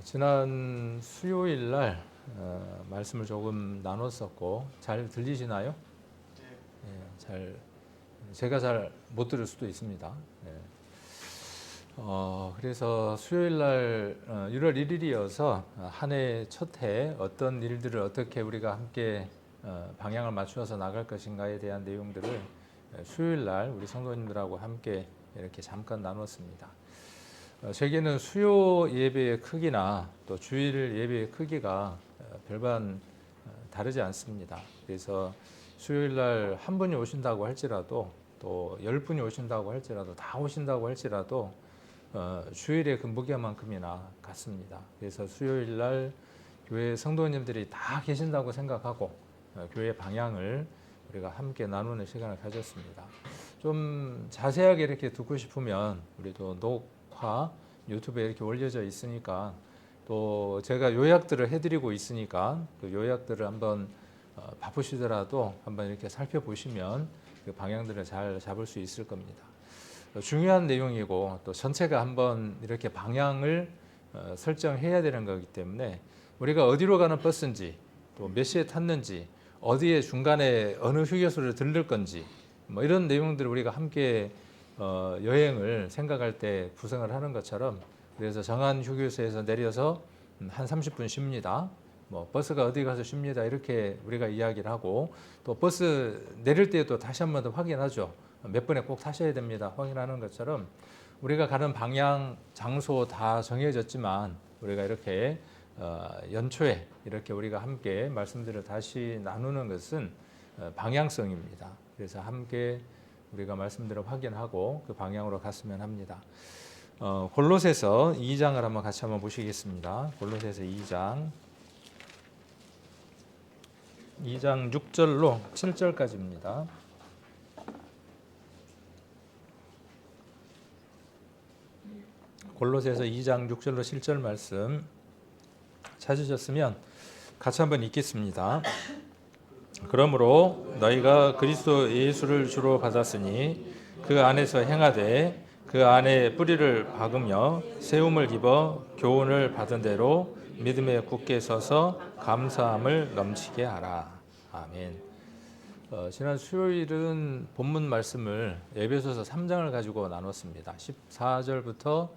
지난 수요일 날 말씀을 조금 나눴었고 잘 들리시나요? 네. 제가 잘 못 들을 수도 있습니다. 네. 그래서 수요일 날 6월 1일이어서 한 해 첫 해 어떤 일들을 어떻게 우리가 함께 방향을 맞추어서 나갈 것인가에 대한 내용들을 수요일 날 우리 성도님들하고 함께 이렇게 잠깐 나눴습니다. 제게는 수요 예배의 크기나 또 주일 예배의 크기가 별반 다르지 않습니다. 그래서 수요일 날 한 분이 오신다고 할지라도 또 10분이 오신다고 할지라도 다 오신다고 할지라도 주일의 그 무게만큼이나 같습니다. 그래서 수요일 날 교회 성도님들이 다 계신다고 생각하고 교회 방향을 우리가 함께 나누는 시간을 가졌습니다. 좀 자세하게 이렇게 듣고 싶으면 우리도 녹화 유튜브에 이렇게 올려져 있으니까 또 제가 요약들을 해드리고 있으니까 그 요약들을 한번 바쁘시더라도 한번 이렇게 살펴보시면 그 방향들을 잘 잡을 수 있을 겁니다. 중요한 내용이고 또 전체가 한번 이렇게 방향을 설정해야 되는 거기 때문에 우리가 어디로 가는 버스인지 또 몇 시에 탔는지 어디에 중간에 어느 휴게소를 들를 건지 뭐 이런 내용들을 우리가 함께 여행을 생각할 때 구성을 하는 것처럼 그래서 정한 휴게소에서 내려서 한 30분 쉽니다. 뭐 버스가 어디 가서 쉽니다. 이렇게 우리가 이야기를 하고 또 버스 내릴 때도 다시 한 번 더 확인하죠. 몇 분에 꼭 타셔야 됩니다. 확인하는 것처럼 우리가 가는 방향, 장소 다 정해졌지만 우리가 이렇게 연초에 이렇게 우리가 함께 말씀들을 다시 나누는 것은 방향성입니다. 그래서 함께 우리가 말씀들을 확인하고 그 방향으로 갔으면 합니다. 골로새서 2장을 한번 같이 한번 보시겠습니다. 골로새서 2장 6절로 7절까지입니다. 골로새서 2장 6절로 7절 말씀 찾으셨으면 같이 한번 읽겠습니다. 그러므로 너희가 그리스도 예수를 주로 받았으니 그 안에서 행하되 그 안에 뿌리를 박으며 세움을 입어 교훈을 받은 대로 믿음에 굳게 서서 감사함을 넘치게 하라. 아멘. 지난 수요일은 본문 말씀을 에베소서 3장을 가지고 나눴습니다. 14절부터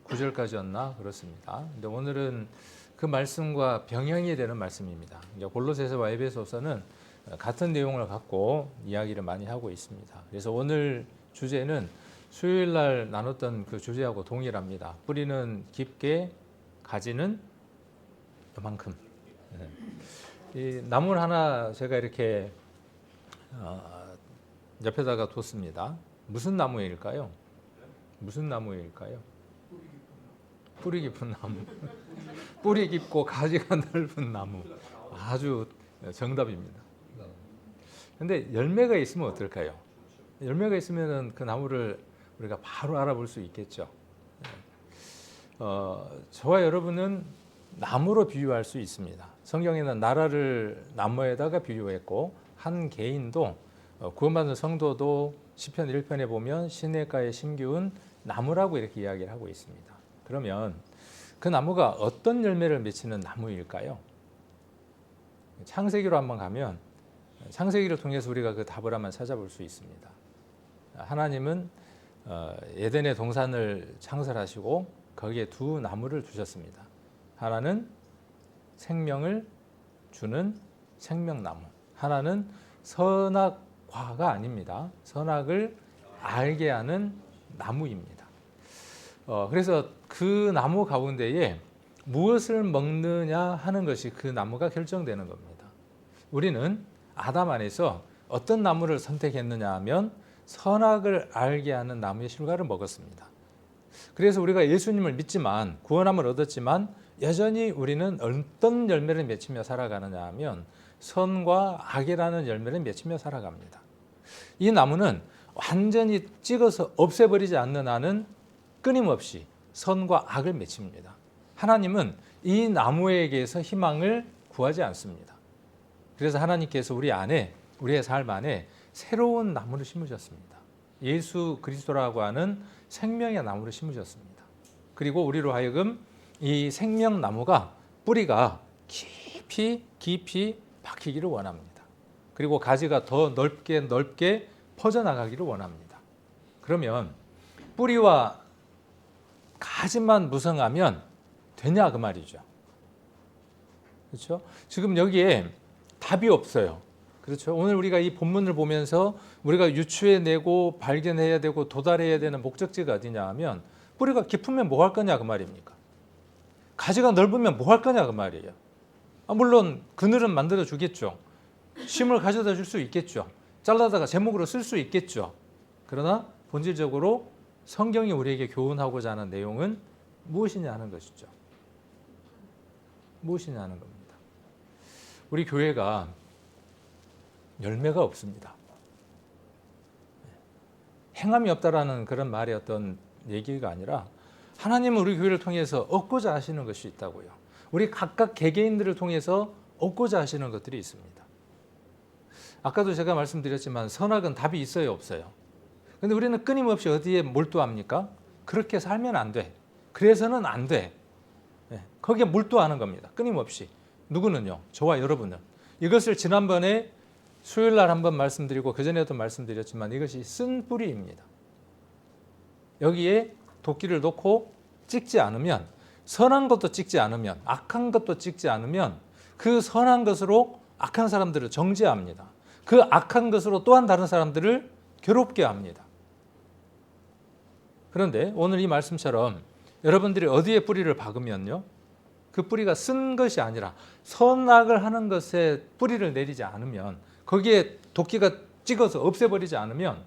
19절까지였나 그렇습니다. 근데 오늘은 그 말씀과 병행이 되는 말씀입니다. 골로새서와 에베소서는 같은 내용을 갖고 이야기를 많이 하고 있습니다. 그래서 오늘 주제는 수요일 날 나눴던 그 주제하고 동일합니다. 뿌리는 깊게, 가지는 요만큼. 이 나무를 하나 제가 이렇게 옆에다가 뒀습니다. 무슨 나무일까요? 무슨 나무일까요? 뿌리 깊은 나무. 뿌리 깊고 가지가 넓은 나무. 아주 정답입니다. 근데 열매가 있으면 어떨까요? 열매가 있으면 그 나무를 우리가 바로 알아볼 수 있겠죠. 저와 여러분은 나무로 비유할 수 있습니다. 성경에는 나라를 나무에다가 비유했고 한 개인도 구원받은 성도도 시편 1편에 보면 시냇가에 심기운 나무라고 이렇게 이야기를 하고 있습니다. 그러면 그 나무가 어떤 열매를 맺히는 나무일까요? 창세기로 한번 가면 창세기를 통해서 우리가 그 답을 한번 찾아볼 수 있습니다. 하나님은 에덴의 동산을 창설하시고 거기에 두 나무를 두셨습니다. 하나는 생명을 주는 생명나무, 하나는 선악과가 아닙니다. 선악을 알게 하는 나무입니다. 그래서 그 나무 가운데에 무엇을 먹느냐 하는 것이 그 나무가 결정되는 겁니다. 우리는 아담 안에서 어떤 나무를 선택했느냐 하면 선악을 알게 하는 나무의 실과를 먹었습니다. 그래서 우리가 예수님을 믿지만 구원함을 얻었지만 여전히 우리는 어떤 열매를 맺히며 살아가느냐 하면 선과 악이라는 열매를 맺히며 살아갑니다. 이 나무는 완전히 찍어서 없애버리지 않는 한은 끊임없이 선과 악을 맺힙니다. 하나님은 이 나무에게서 희망을 구하지 않습니다. 그래서 하나님께서 우리 안에, 우리의 삶 안에 새로운 나무를 심으셨습니다. 예수 그리스도라고 하는 생명의 나무를 심으셨습니다. 그리고 우리로 하여금 이 생명나무가 뿌리가 깊이 박히기를 원합니다. 그리고 가지가 더 넓게 퍼져나가기를 원합니다. 그러면 뿌리와 가지만 무성하면 되냐 그 말이죠. 그렇죠? 지금 여기에 답이 없어요. 그렇죠? 오늘 우리가 이 본문을 보면서 우리가 유추해내고 발견해야 되고 도달해야 되는 목적지가 어디냐 하면 뿌리가 깊으면 뭐 할 거냐 그 말입니까? 가지가 넓으면 뭐 할 거냐 그 말이에요. 물론 그늘은 만들어 주겠죠. 심을 가져다 줄 수 있겠죠. 잘라다가 제목으로 쓸 수 있겠죠. 그러나 본질적으로 성경이 우리에게 교훈하고자 하는 내용은 무엇이냐 하는 것이죠. 무엇이냐 하는 겁니다. 우리 교회가 열매가 없습니다. 행함이 없다라는 그런 말의 어떤 얘기가 아니라 하나님은 우리 교회를 통해서 얻고자 하시는 것이 있다고요. 우리 각각 개개인들을 통해서 얻고자 하시는 것들이 있습니다. 아까도 제가 말씀드렸지만 선악은 답이 있어요, 없어요? 근데 우리는 끊임없이 어디에 몰두합니까? 그렇게 살면 안 돼. 그래서는 안 돼. 거기에 몰두하는 겁니다. 끊임없이. 누구는요? 저와 여러분은. 이것을 지난번에 수요일 날 한번 말씀드리고 그전에도 말씀드렸지만 이것이 쓴 뿌리입니다. 여기에 도끼를 놓고 찍지 않으면, 선한 것도 찍지 않으면, 악한 것도 찍지 않으면 그 선한 것으로 악한 사람들을 정죄합니다. 그 악한 것으로 또한 다른 사람들을 괴롭게 합니다. 그런데 오늘 이 말씀처럼 여러분들이 어디에 뿌리를 박으면요, 그 뿌리가 쓴 것이 아니라 선악을 하는 것에 뿌리를 내리지 않으면, 거기에 도끼가 찍어서 없애버리지 않으면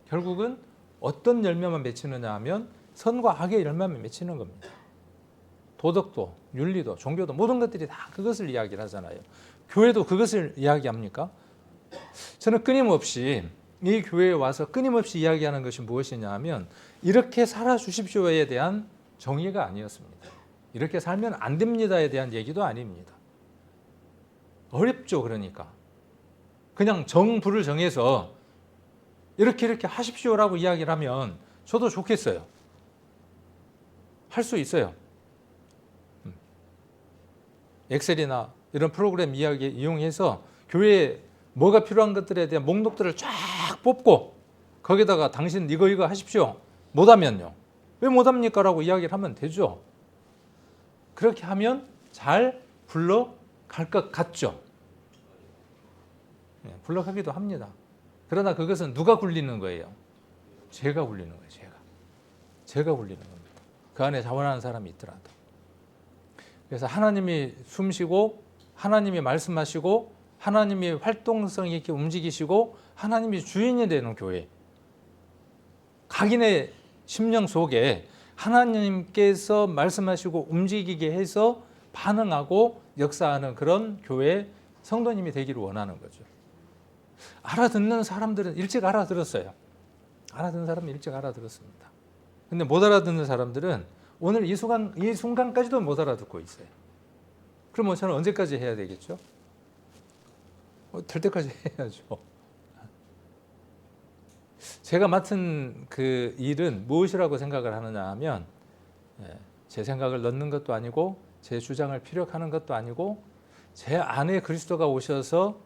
결국은 어떤 열매만 맺히느냐 하면 선과 악의 열매만 맺히는 겁니다. 도덕도, 윤리도, 종교도 모든 것들이 다 그것을 이야기를 하잖아요. 교회도 그것을 이야기합니까? 저는 끊임없이 이 교회에 와서 끊임없이 이야기하는 것이 무엇이냐 하면 이렇게 살아주십시오에 대한 정의가 아니었습니다. 이렇게 살면 안 됩니다에 대한 얘기도 아닙니다. 어렵죠. 그러니까 그냥 정부를 정해서 이렇게 하십시오라고 이야기를 하면 저도 좋겠어요. 할 수 있어요. 엑셀이나 이런 프로그램 이야기 이용해서 교회에 뭐가 필요한 것들에 대한 목록들을 쫙 뽑고 거기다가 당신 이거 하십시오. 못하면요. 왜 못합니까? 라고 이야기를 하면 되죠. 그렇게 하면 잘 굴러갈 것 같죠. 굴러가기도 합니다. 그러나 그것은 누가 굴리는 거예요? 제가 굴리는 거예요. 제가 굴리는 겁니다. 그 안에 자원하는 사람이 있더라도. 그래서 하나님이 숨쉬고 하나님이 말씀하시고 하나님이 활동성 있게 움직이시고 하나님이 주인이 되는 교회, 각인의 심령 속에 하나님께서 말씀하시고 움직이게 해서 반응하고 역사하는 그런 교회 성도님이 되기를 원하는 거죠. 알아듣는 사람들은 일찍 알아들었어요. 알아듣는 사람은 일찍 알아들었습니다. 근데 못 알아듣는 사람들은 오늘 이 순간까지도 못 알아듣고 있어요. 그럼 저는 언제까지 해야 되겠죠? 될 때까지 해야죠. 제가 맡은 그 일은 무엇이라고 생각을 하느냐 하면 제 생각을 넣는 것도 아니고 제 주장을 피력하는 것도 아니고 제 안에 그리스도가 오셔서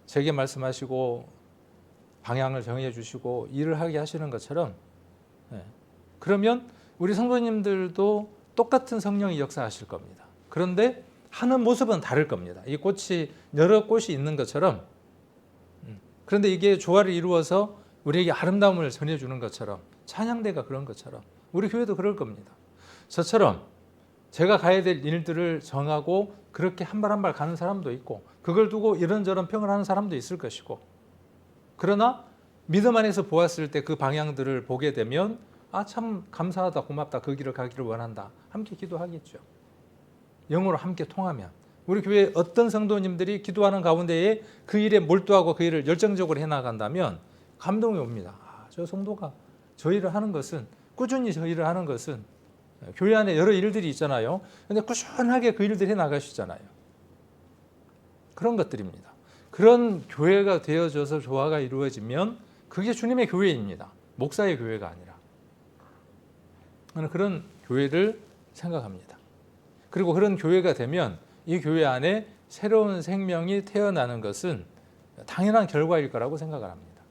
제게 말씀하시고 방향을 정해 주시고 일을 하게 하시는 것처럼, 그러면 우리 성도님들도 똑같은 성령이 역사하실 겁니다. 그런데 하는 모습은 다를 겁니다. 이 꽃이 여러 꽃이 있는 것처럼, 그런데 이게 조화를 이루어서 우리에게 아름다움을 전해주는 것처럼, 찬양대가 그런 것처럼 우리 교회도 그럴 겁니다. 저처럼 제가 가야 될 일들을 정하고 그렇게 한 발 한 발 가는 사람도 있고 그걸 두고 이런저런 평을 하는 사람도 있을 것이고, 그러나 믿음 안에서 보았을 때 그 방향들을 보게 되면 참 감사하다, 고맙다, 그 길을 가기를 원한다, 함께 기도하겠죠. 영으로 함께 통하면 우리 교회 어떤 성도님들이 기도하는 가운데에 그 일에 몰두하고 그 일을 열정적으로 해나간다면 감동이 옵니다. 저 성도가 저 일을 하는 것은, 꾸준히 저 일을 하는 것은, 교회 안에 여러 일들이 있잖아요. 근데 꾸준하게 그 일들 해나가시잖아요. 그런 것들입니다. 그런 교회가 되어져서 조화가 이루어지면 그게 주님의 교회입니다. 목사의 교회가 아니라. 그런 교회를 생각합니다. 그리고 그런 교회가 되면 이 교회 안에 새로운 생명이 태어나는 것은 당연한 결과일 거라고 생각을 합니다.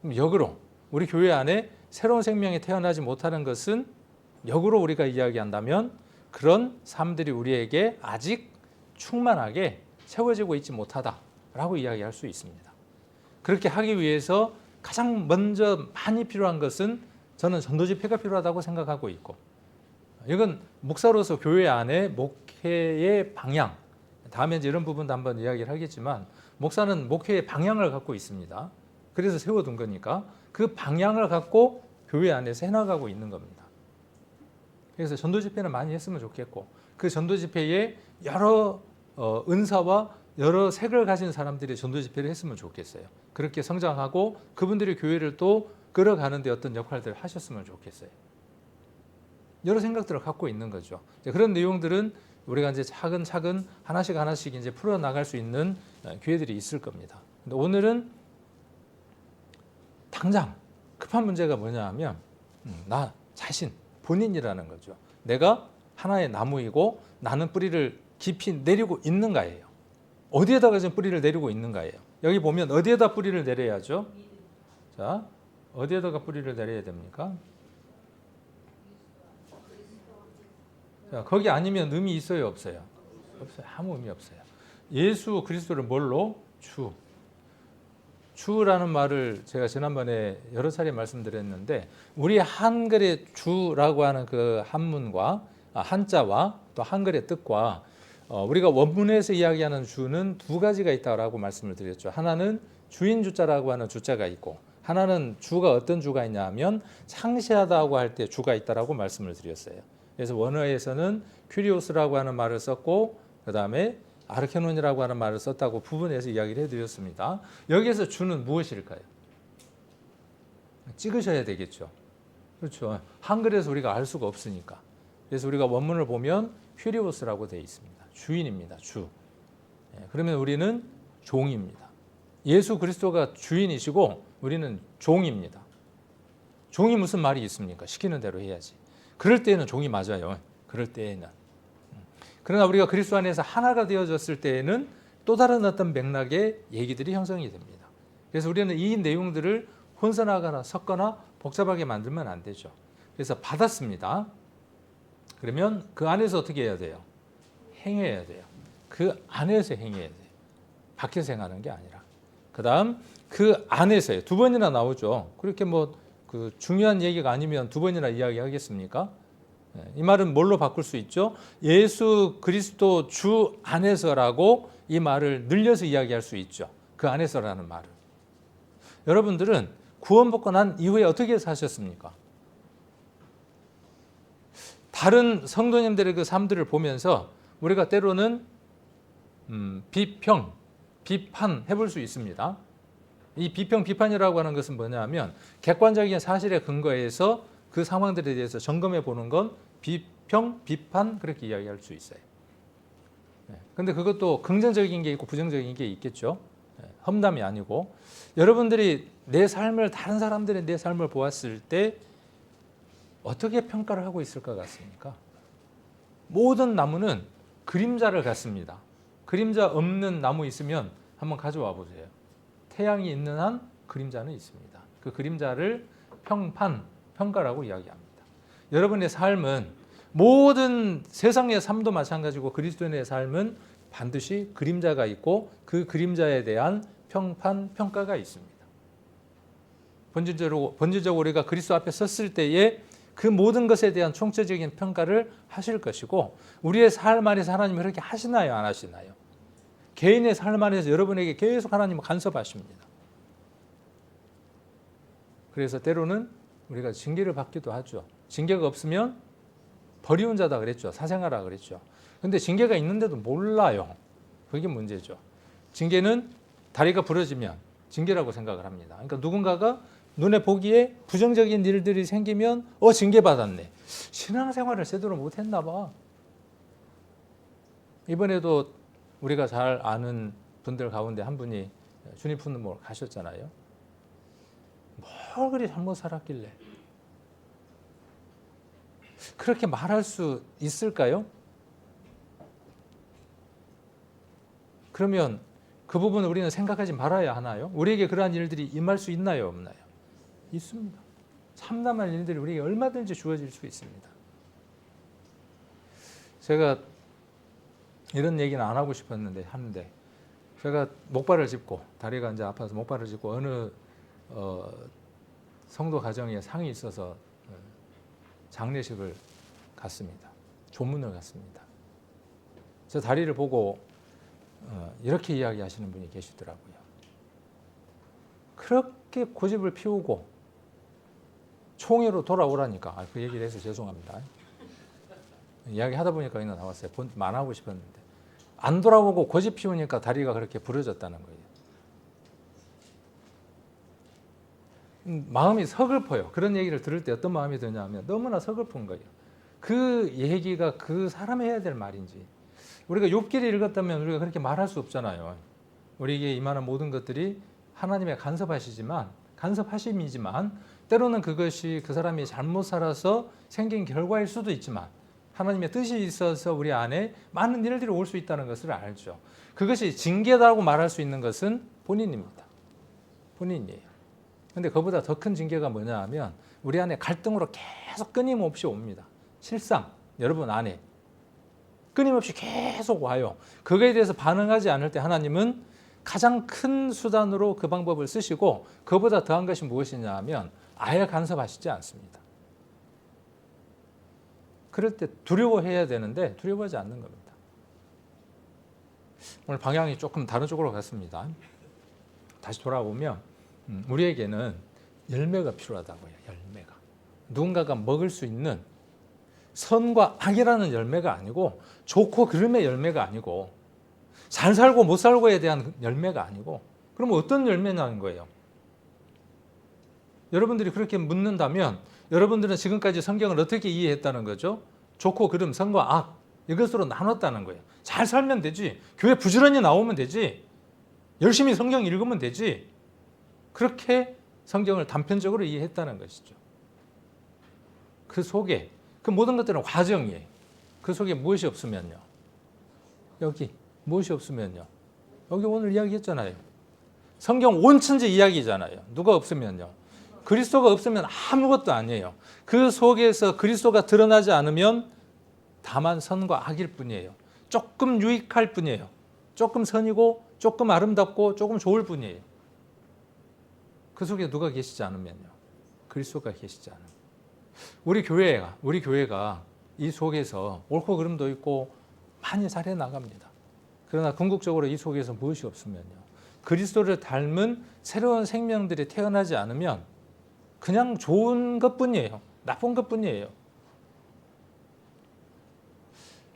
그럼 역으로 우리 교회 안에 새로운 생명이 태어나지 못하는 것은 역으로 우리가 이야기한다면 그런 삶들이 우리에게 아직 충만하게 세워지고 있지 못하다라고 이야기할 수 있습니다. 그렇게 하기 위해서 가장 먼저 많이 필요한 것은 저는 전도 집회가 필요하다고 생각하고 있고, 이건 목사로서 교회 안에 목회의 방향, 다음에 이제 이런 부분도 한번 이야기를 하겠지만 목사는 목회의 방향을 갖고 있습니다. 그래서 세워둔 거니까 그 방향을 갖고 교회 안에서 해나가고 있는 겁니다. 그래서 전도 집회는 많이 했으면 좋겠고, 그 전도 집회에 여러 은사와 여러 색을 가진 사람들이 전도 집회를 했으면 좋겠어요. 그렇게 성장하고 그분들이 교회를 또 끌어가는 데 어떤 역할들을 하셨으면 좋겠어요. 여러 생각들을 갖고 있는 거죠. 그런 내용들은 우리가 이제 차근차근 하나씩 이제 풀어 나갈 수 있는 기회들이 있을 겁니다. 근데 오늘은 당장 급한 문제가 뭐냐 하면 나 자신, 본인이라는 거죠. 내가 하나의 나무이고 나는 뿌리를 깊이 내리고 있는가예요. 어디에다가 지금 뿌리를 내리고 있는가예요. 여기 보면 어디에다 뿌리를 내려야죠? 자, 어디에다가 뿌리를 내려야 됩니까? 자, 거기 아니면 의미 있어요, 없어요? 없어요. 아무 의미 없어요. 예수 그리스도를 뭘로? 주. 주라는 말을 제가 지난번에 여러 차례 말씀드렸는데, 우리 한글의 주라고 하는 그 한문과 한자와 또 한글의 뜻과 우리가 원문에서 이야기하는 주는 두 가지가 있다고 말씀을 드렸죠. 하나는 주인 주자라고 하는 주자가 있고, 하나는 주가 어떤 주가 있냐 하면 창시하다고 할 때 주가 있다라고 말씀을 드렸어요. 그래서 원어에서는 큐리오스라고 하는 말을 썼고, 그 다음에 아르케논이라고 하는 말을 썼다고 부분에서 이야기를 해드렸습니다. 여기에서 주는 무엇일까요? 찍으셔야 되겠죠. 그렇죠. 한글에서 우리가 알 수가 없으니까. 그래서 우리가 원문을 보면 큐리오스라고 되어 있습니다. 주인입니다. 주. 그러면 우리는 종입니다. 예수 그리스도가 주인이시고 우리는 종입니다. 종이 무슨 말이 있습니까? 시키는 대로 해야지. 그럴 때에는 종이 맞아요. 그럴 때에는. 그러나 우리가 그리스도 안에서 하나가 되어졌을 때에는 또 다른 어떤 맥락의 얘기들이 형성이 됩니다. 그래서 우리는 이 내용들을 혼선하거나 섞거나 복잡하게 만들면 안 되죠. 그래서 받았습니다. 그러면 그 안에서 어떻게 해야 돼요? 행해야 돼요. 그 안에서 행해야 돼요. 밖에서 행하는 게 아니라. 그 다음 그 안에서요. 두 번이나 나오죠. 그렇게 그 중요한 얘기가 아니면 두 번이나 이야기하겠습니까? 이 말은 뭘로 바꿀 수 있죠? 예수 그리스도 주 안에서라고 이 말을 늘려서 이야기할 수 있죠. 그 안에서라는 말을. 여러분들은 구원받고 난 이후에 어떻게 사셨습니까? 다른 성도님들의 그 삶들을 보면서 우리가 때로는 비평, 비판 해볼 수 있습니다. 이 비평, 비판이라고 하는 것은 뭐냐면 객관적인 사실에 근거해서 그 상황들에 대해서 점검해 보는 건 비평, 비판 그렇게 이야기할 수 있어요. 근데 그것도 긍정적인 게 있고 부정적인 게 있겠죠. 험담이 아니고. 여러분들이 내 삶을, 다른 사람들의 내 삶을 보았을 때 어떻게 평가를 하고 있을 것 같습니까? 모든 나무는 그림자를 갖습니다. 그림자 없는 나무 있으면 한번 가져와 보세요. 태양이 있는 한 그림자는 있습니다. 그 그림자를 평가라고 이야기합니다. 여러분의 삶은 모든 세상의 삶도 마찬가지고 그리스도인의 삶은 반드시 그림자가 있고 그 그림자에 대한 평가가 있습니다. 본질적으로 우리가 그리스도 앞에 섰을 때에 그 모든 것에 대한 총체적인 평가를 하실 것이고, 우리의 삶 안에서 하나님이 그렇게 하시나요, 안 하시나요? 개인의 삶 안에서 여러분에게 계속 하나님은 간섭하십니다. 그래서 때로는 우리가 징계를 받기도 하죠. 징계가 없으면 버리운 자다 그랬죠. 사생아라 그랬죠. 근데 징계가 있는데도 몰라요. 그게 문제죠. 징계는 다리가 부러지면 징계라고 생각을 합니다. 그러니까 누군가가 눈에 보기에 부정적인 일들이 생기면 징계받았네. 신앙생활을 제대로 못했나 봐. 이번에도 우리가 잘 아는 분들 가운데 한 분이 주님 푸는 몸을 가셨잖아요. 뭘 그리 잘못 살았길래. 그렇게 말할 수 있을까요? 그러면 그 부분을 우리는 생각하지 말아야 하나요? 우리에게 그러한 일들이 임할 수 있나요? 없나요? 있습니다. 참담한 일들이 우리에게 얼마든지 주어질 수 있습니다. 제가 이런 얘기는 안 하고 싶었는데 하는데, 제가 목발을 짚고 다리가 이제 아파서 목발을 짚고 어느 성도 가정에 상이 있어서 장례식을 갔습니다. 조문을 갔습니다. 저 다리를 보고 이렇게 이야기하시는 분이 계시더라고요. 그렇게 고집을 피우고 총회로 돌아오라니까. 그 얘기를 해서 죄송합니다. 이야기하다 보니까 그냥 나왔어요. 안 하고 싶었는데 안 돌아보고 고집 피우니까 다리가 그렇게 부러졌다는 거예요. 마음이 서글퍼요. 그런 얘기를 들을 때 어떤 마음이 드냐면 너무나 서글픈 거예요. 그 얘기가 그 사람이 해야 될 말인지. 우리가 욥기를 읽었다면 우리가 그렇게 말할 수 없잖아요. 우리에게 임하는 모든 것들이 하나님의 간섭하심이지만 때로는 그것이 그 사람이 잘못 살아서 생긴 결과일 수도 있지만 하나님의 뜻이 있어서 우리 안에 많은 일들이 올 수 있다는 것을 알죠. 그것이 징계다고 말할 수 있는 것은 본인입니다. 본인이에요. 그런데 그보다 더 큰 징계가 뭐냐 하면 우리 안에 갈등으로 계속 끊임없이 옵니다. 실상 여러분 안에 끊임없이 계속 와요. 그거에 대해서 반응하지 않을 때 하나님은 가장 큰 수단으로 그 방법을 쓰시고 그보다 더한 것이 무엇이냐 하면 아예 간섭하시지 않습니다. 그럴 때 두려워해야 되는데 두려워하지 않는 겁니다. 오늘 방향이 조금 다른 쪽으로 갔습니다. 다시 돌아오면 우리에게는 열매가 필요하다고요. 열매가. 누군가가 먹을 수 있는 선과 악이라는 열매가 아니고 좋고 그름의 열매가 아니고 잘 살고 못 살고에 대한 열매가 아니고 그럼 어떤 열매냐는 거예요. 여러분들이 그렇게 묻는다면 여러분들은 지금까지 성경을 어떻게 이해했다는 거죠? 좋고 그름, 선과 악 이것으로 나눴다는 거예요. 잘 살면 되지. 교회 부지런히 나오면 되지. 열심히 성경 읽으면 되지. 그렇게 성경을 단편적으로 이해했다는 것이죠. 그 속에 그 모든 것들은 과정이에요. 그 속에 무엇이 없으면요. 여기 무엇이 없으면요. 여기 오늘 이야기했잖아요. 성경 온천지 이야기잖아요. 누가 없으면요. 그리스도가 없으면 아무것도 아니에요. 그 속에서 그리스도가 드러나지 않으면 다만 선과 악일 뿐이에요. 조금 유익할 뿐이에요. 조금 선이고 조금 아름답고 조금 좋을 뿐이에요. 그 속에 누가 계시지 않으면요. 그리스도가 계시지 않으면. 우리 교회가 이 속에서 옳고 그름도 있고 많이 잘해 나갑니다. 그러나 궁극적으로 이 속에서 무엇이 없으면요. 그리스도를 닮은 새로운 생명들이 태어나지 않으면 그냥 좋은 것뿐이에요. 나쁜 것뿐이에요.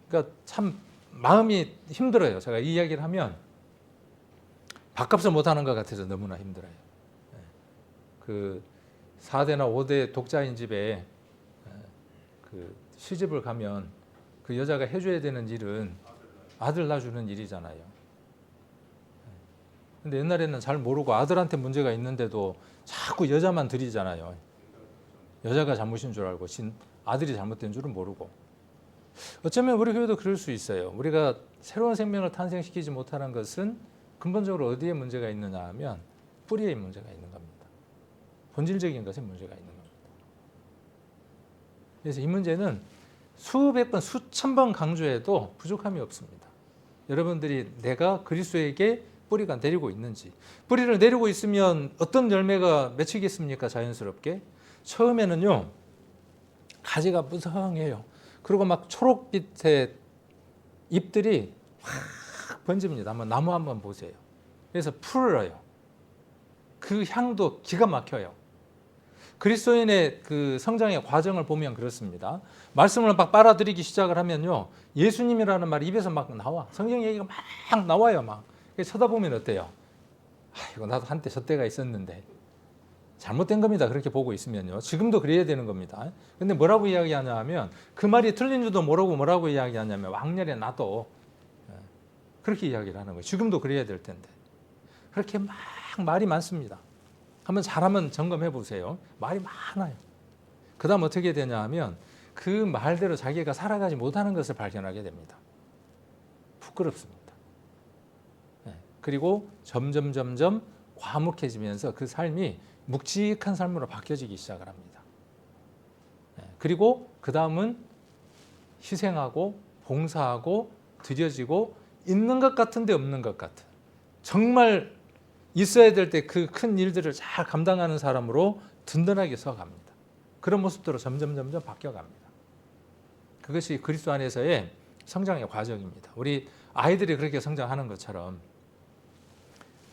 그러니까 참 마음이 힘들어요. 제가 이 이야기를 하면 밥값을 못하는 것 같아서 너무나 힘들어요. 그 4대나 5대 독자인 집에 그 시집을 가면 그 여자가 해줘야 되는 일은 아들 낳아주는 일이잖아요. 근데 옛날에는 잘 모르고 아들한테 문제가 있는데도 자꾸 여자만 들이잖아요. 여자가 잘못인 줄 알고 아들이 잘못된 줄은 모르고. 어쩌면 우리 교회도 그럴 수 있어요. 우리가 새로운 생명을 탄생시키지 못하는 것은 근본적으로 어디에 문제가 있느냐 하면 뿌리에 문제가 있는 겁니다. 본질적인 것에 문제가 있는 겁니다. 그래서 이 문제는 수백 번, 수천 번 강조해도 부족함이 없습니다. 여러분들이 내가 그리스도에게 뿌리가 내리고 있는지, 뿌리를 내리고 있으면 어떤 열매가 맺히겠습니까? 자연스럽게 처음에는요 가지가 무성해요. 그리고 막 초록빛의 잎들이 확 번집니다. 한번 나무 한번 보세요. 그래서 푸르러요. 그 향도 기가 막혀요. 그리스도인의 그 성장의 과정을 보면 그렇습니다. 말씀을 막 빨아들이기 시작을 하면요 예수님이라는 말이 입에서 막 나와. 성경 얘기가 막 나와요. 막 쳐다보면 어때요? 이거 나도 한때 저 때가 있었는데 잘못된 겁니다. 그렇게 보고 있으면요. 지금도 그래야 되는 겁니다. 근데 뭐라고 이야기하냐 하면 그 말이 틀린 줄도 모르고 뭐라고 이야기하냐면 왕년에 나도 그렇게 이야기를 하는 거예요. 지금도 그래야 될 텐데. 그렇게 막 말이 많습니다. 한번 잘하면 점검해 보세요. 말이 많아요. 그 다음 어떻게 되냐 하면 그 말대로 자기가 살아가지 못하는 것을 발견하게 됩니다. 부끄럽습니다. 그리고 점점 과묵해지면서 그 삶이 묵직한 삶으로 바뀌어지기 시작을 합니다. 그리고 그 다음은 희생하고 봉사하고 드려지고 있는 것 같은데 없는 것 같은, 정말 있어야 될 때 그 큰 일들을 잘 감당하는 사람으로 든든하게 서갑니다. 그런 모습대로 점점 바뀌어갑니다. 그것이 그리스도 안에서의 성장의 과정입니다. 우리 아이들이 그렇게 성장하는 것처럼.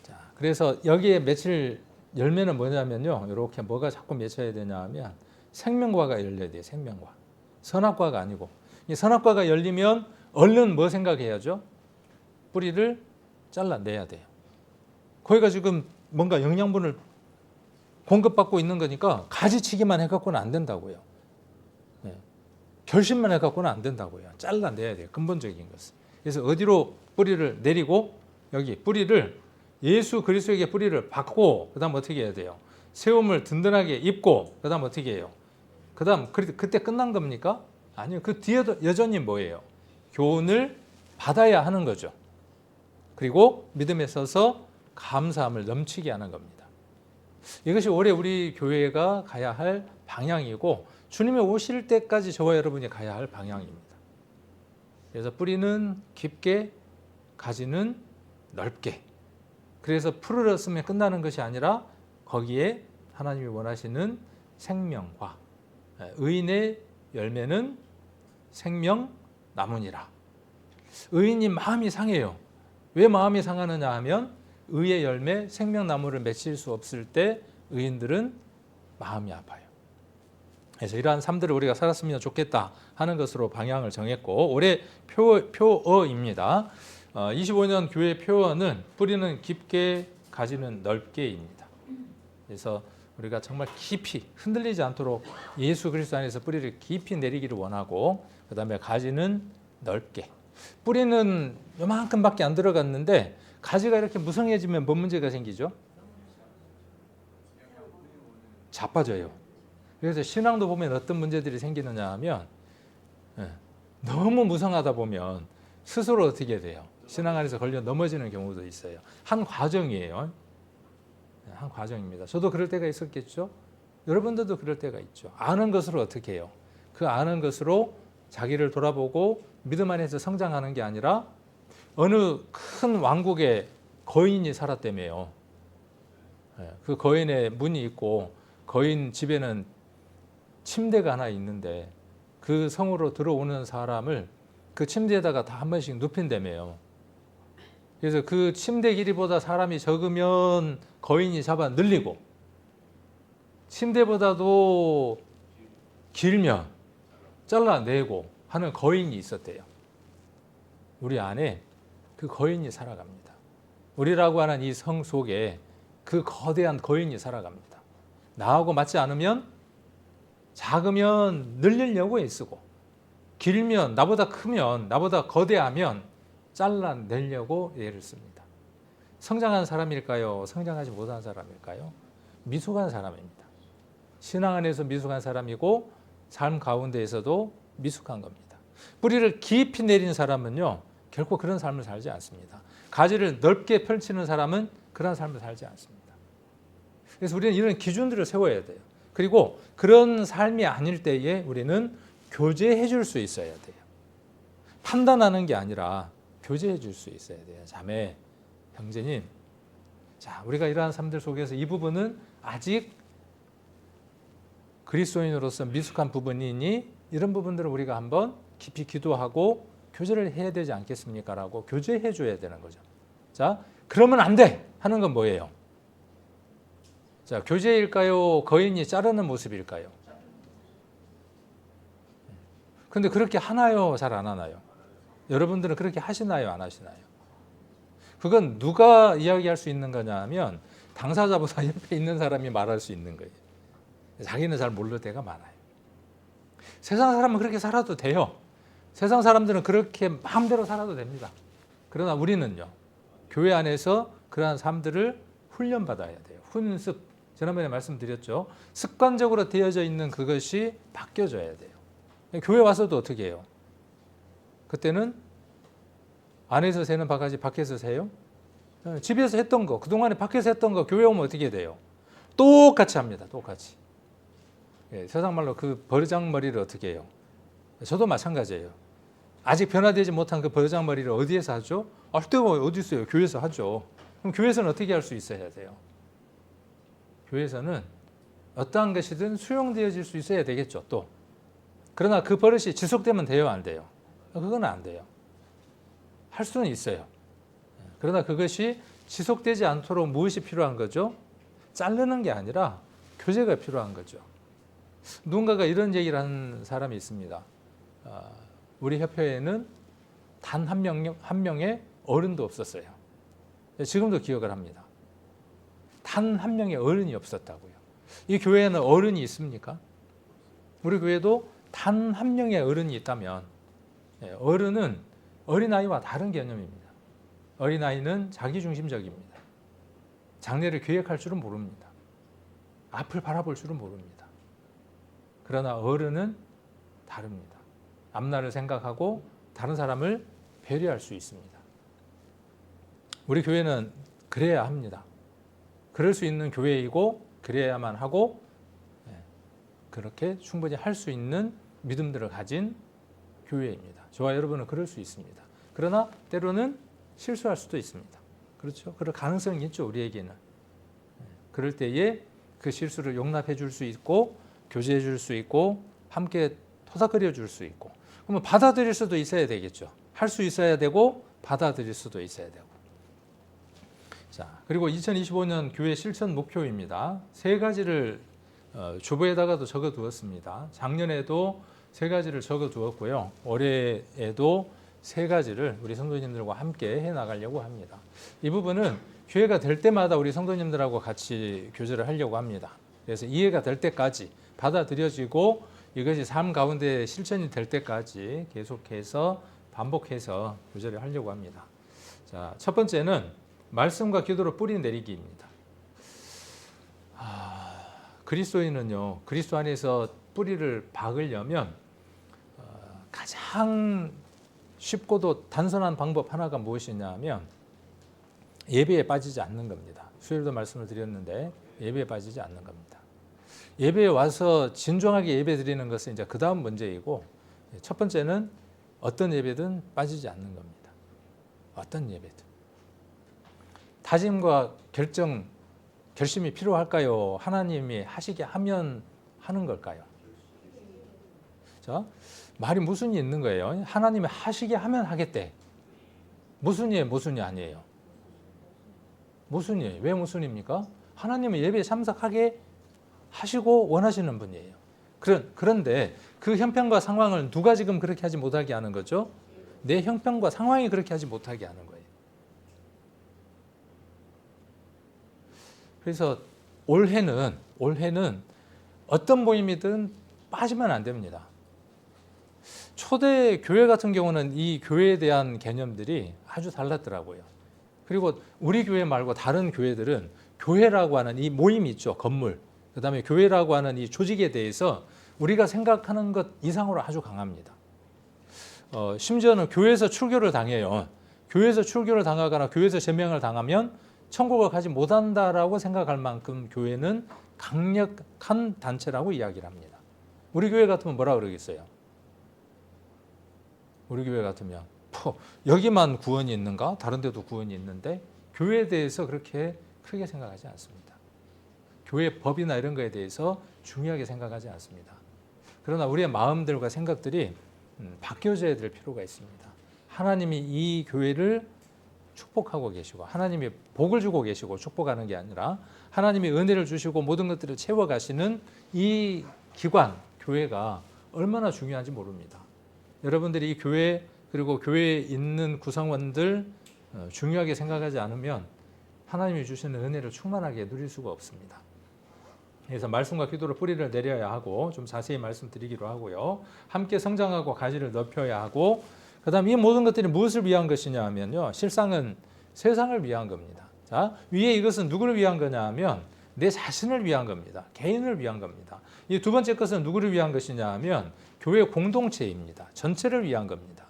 자, 그래서 여기에 맺힐 열매는 뭐냐면요, 이렇게 뭐가 자꾸 맺혀야 되냐 하면 생명과가 열려야 돼요. 생명과. 선악과가 아니고. 이 선악과가 열리면 얼른 뭐 생각해야죠? 뿌리를 잘라내야 돼요. 거기가 지금 뭔가 영양분을 공급받고 있는 거니까 가지치기만 해갖고는 안 된다고요. 결심만 해갖고는 안 된다고요. 잘라내야 돼요. 근본적인 것은. 그래서 어디로 뿌리를 내리고, 여기 뿌리를 예수 그리스도에게 뿌리를 박고, 그 다음 어떻게 해야 돼요? 세움을 든든하게 입고, 그 다음 어떻게 해요? 그 다음 그때 끝난 겁니까? 아니요. 그 뒤에도 여전히 뭐예요? 교훈을 받아야 하는 거죠. 그리고 믿음에 서서 감사함을 넘치게 하는 겁니다. 이것이 올해 우리 교회가 가야 할 방향이고, 주님이 오실 때까지 저와 여러분이 가야 할 방향입니다. 그래서 뿌리는 깊게, 가지는 넓게. 그래서 풀을 끝나는 것이 아니라 거기에 하나님이 원하시는 생명과 의인의 열매는 생명나무니라. 의인이 마음이 상해요. 왜 마음이 상하느냐 하면 의의 열매, 생명나무를 맺힐 수 없을 때 의인들은 마음이 아파요. 그래서 이러한 삶들을 우리가 살았으면 좋겠다 하는 것으로 방향을 정했고, 올해 표어입니다. 25년 교회 표어는 뿌리는 깊게, 가지는 넓게입니다. 그래서 우리가 정말 깊이 흔들리지 않도록 예수 그리스도 안에서 뿌리를 깊이 내리기를 원하고, 그 다음에 가지는 넓게. 뿌리는 요만큼밖에 안 들어갔는데 가지가 이렇게 무성해지면 뭔 문제가 생기죠? 자빠져요. 그래서 신앙도 보면 어떤 문제들이 생기느냐 하면, 너무 무성하다 보면 스스로 어떻게 돼요? 신앙 안에서 걸려 넘어지는 경우도 있어요. 한 과정이에요. 한 과정입니다. 저도 그럴 때가 있었겠죠. 여러분들도 그럴 때가 있죠. 아는 것으로 어떻게 해요? 그 아는 것으로 자기를 돌아보고 믿음 안에서 성장하는 게 아니라, 어느 큰 왕국에 거인이 살았다며요. 그 거인의 문이 있고 거인 집에는 침대가 하나 있는데, 그 성으로 들어오는 사람을 그 침대에다가 다 한 번씩 눕힌다며요. 그래서 그 침대 길이보다 사람이 적으면 거인이 잡아 늘리고, 침대보다도 길면 잘라내고 하는 거인이 있었대요. 우리 안에 그 거인이 살아갑니다. 우리라고 하는 이 성 속에 그 거대한 거인이 살아갑니다. 나하고 맞지 않으면, 작으면 늘리려고 애쓰고, 길면, 나보다 크면, 나보다 거대하면 잘라내려고 애를 씁니다. 성장한 사람일까요? 성장하지 못한 사람일까요? 미숙한 사람입니다. 신앙 안에서 미숙한 사람이고, 삶 가운데에서도 미숙한 겁니다. 뿌리를 깊이 내린 사람은요, 결코 그런 삶을 살지 않습니다. 가지를 넓게 펼치는 사람은 그런 삶을 살지 않습니다. 그래서 우리는 이런 기준들을 세워야 돼요. 그리고 그런 삶이 아닐 때에 우리는 교제해 줄 수 있어야 돼요. 판단하는 게 아니라 교제해 줄 수 있어야 돼요. 자매, 형제님. 자, 우리가 이러한 삶들 속에서 이 부분은 아직 그리스도인으로서 미숙한 부분이니, 이런 부분들을 우리가 한번 깊이 기도하고 교제를 해야 되지 않겠습니까? 라고 교제해 줘야 되는 거죠. 자, 그러면 안 돼 하는 건 뭐예요? 자, 교제일까요? 거인이 자르는 모습일까요? 근데 그렇게 하나요? 잘 안 하나요? 여러분들은 그렇게 하시나요? 안 하시나요? 그건 누가 이야기할 수 있는 거냐 하면, 당사자보다 옆에 있는 사람이 말할 수 있는 거예요. 자기는 잘 모를 때가 많아요. 세상 사람은 그렇게 살아도 돼요. 세상 사람들은 그렇게 마음대로 살아도 됩니다. 그러나 우리는요, 교회 안에서 그러한 삶들을 훈련받아야 돼요. 훈습. 지난번에 말씀드렸죠. 습관적으로 되어져 있는 그것이 바뀌어져야 돼요. 교회 와서도 어떻게 해요? 그때는 안에서 새는 바가지 밖에서 새요? 집에서 했던 거, 그동안에 밖에서 했던 거 교회 오면 어떻게 돼요? 똑같이 합니다. 똑같이. 세상 말로 그 버르장머리를 어떻게 해요? 저도 마찬가지예요. 아직 변화되지 못한 그 버르장머리를 어디에서 하죠? 할 데가 어디 있어요? 교회에서 하죠. 그럼 교회에서는 어떻게 할 수 있어야 돼요? 교회에서는 어떠한 것이든 수용되어질 수 있어야 되겠죠. 또 그러나 그 버릇이 지속되면 돼요? 안 돼요? 그건 안 돼요. 할 수는 있어요. 그러나 그것이 지속되지 않도록 무엇이 필요한 거죠? 자르는 게 아니라 교제가 필요한 거죠. 누군가가 이런 얘기를 한 사람이 있습니다. 우리 협회에는 단 한 명의 어른도 없었어요. 지금도 기억을 합니다. 단 한 명의 어른이 없었다고요. 이 교회에는 어른이 있습니까? 우리 교회도 단 한 명의 어른이 있다면, 어른은 어린아이와 다른 개념입니다. 어린아이는 자기중심적입니다. 장래를 계획할 줄은 모릅니다. 앞을 바라볼 줄은 모릅니다. 그러나 어른은 다릅니다. 앞날을 생각하고 다른 사람을 배려할 수 있습니다. 우리 교회는 그래야 합니다. 그럴 수 있는 교회이고 그래야만 하고 그렇게 충분히 할 수 있는 믿음들을 가진 교회입니다. 저와 여러분은 그럴 수 있습니다. 그러나 때로는 실수할 수도 있습니다. 그렇죠? 그럴 가능성이 있죠, 우리에게는. 그럴 때에 그 실수를 용납해 줄 수 있고 교제해 줄 수 있고 함께 토닥거려 줄 수 있고, 그러면 받아들일 수도 있어야 되겠죠. 할 수 있어야 되고 받아들일 수도 있어야 되고. 자, 그리고 2025년 교회 실천 목표입니다. 세 가지를 주보에다가도 적어 두었습니다. 작년에도 세 가지를 적어 두었고요. 올해에도 세 가지를 우리 성도님들과 함께 해 나가려고 합니다. 이 부분은 기회가 될 때마다 우리 성도님들하고 같이 교제를 하려고 합니다. 그래서 이해가 될 때까지 받아들여지고 이것이 삶 가운데 실천이 될 때까지 계속해서 반복해서 교제를 하려고 합니다. 자, 첫 번째는 말씀과 기도로 뿌리 내리기입니다. 그리스도인은요, 그리스도 안에서 뿌리를 박으려면 가장 쉽고도 단순한 방법 하나가 무엇이냐 하면 예배에 빠지지 않는 겁니다. 수요일도 말씀을 드렸는데 예배에 빠지지 않는 겁니다. 예배에 와서 진중하게 예배 드리는 것은 이제 그 다음 문제이고, 첫 번째는 어떤 예배든 빠지지 않는 겁니다. 어떤 예배든. 다짐과 결심이 필요할까요? 하나님이 하시게 하면 하는 걸까요? 자, 말이 모순이 있는 거예요. 하나님이 하시게 하면 하겠대. 모순이에요, 모순이 아니에요? 모순이에요. 왜 모순입니까? 하나님은 예배에 참석하게 하시고 원하시는 분이에요. 그런데 그 형편과 상황을 누가 지금 그렇게 하지 못하게 하는 거죠? 내 형편과 상황이 그렇게 하지 못하게 하는 거예요. 그래서 올해는 어떤 모임이든 빠지면 안 됩니다. 초대 교회 같은 경우는 이 교회에 대한 개념들이 아주 달랐더라고요. 그리고 우리 교회 말고 다른 교회들은 교회라고 하는 이 모임이 있죠. 건물. 그다음에 교회라고 하는 이 조직에 대해서 우리가 생각하는 것 이상으로 아주 강합니다. 심지어는 교회에서 출교를 당해요. 교회에서 출교를 당하거나 교회에서 제명을 당하면 천국을 가지 못한다라고 생각할 만큼 교회는 강력한 단체라고 이야기를 합니다. 우리 교회 같으면 뭐라 그러겠어요? 우리 교회 같으면 여기만 구원이 있는가? 다른 데도 구원이 있는데 교회에 대해서 그렇게 크게 생각하지 않습니다. 교회 법이나 이런 거에 대해서 중요하게 생각하지 않습니다. 그러나 우리의 마음들과 생각들이 바뀌어져야 될 필요가 있습니다. 하나님이 이 교회를 축복하고 계시고 하나님이 복을 주고 계시고 축복하는 게 아니라 하나님이 은혜를 주시고 모든 것들을 채워가시는 이 기관, 교회가 얼마나 중요한지 모릅니다. 여러분들이 이 교회 그리고 교회에 있는 구성원들 중요하게 생각하지 않으면 하나님이 주시는 은혜를 충만하게 누릴 수가 없습니다. 그래서 말씀과 기도로 뿌리를 내려야 하고 좀 자세히 말씀드리기로 하고요. 함께 성장하고 가지를 넓혀야 하고, 그다음 이 모든 것들이 무엇을 위한 것이냐 하면요, 실상은 세상을 위한 겁니다. 자, 위에 이것은 누구를 위한 거냐 하면 내 자신을 위한 겁니다. 개인을 위한 겁니다. 이 두 번째 것은 누구를 위한 것이냐 하면 교회 공동체입니다. 전체를 위한 겁니다.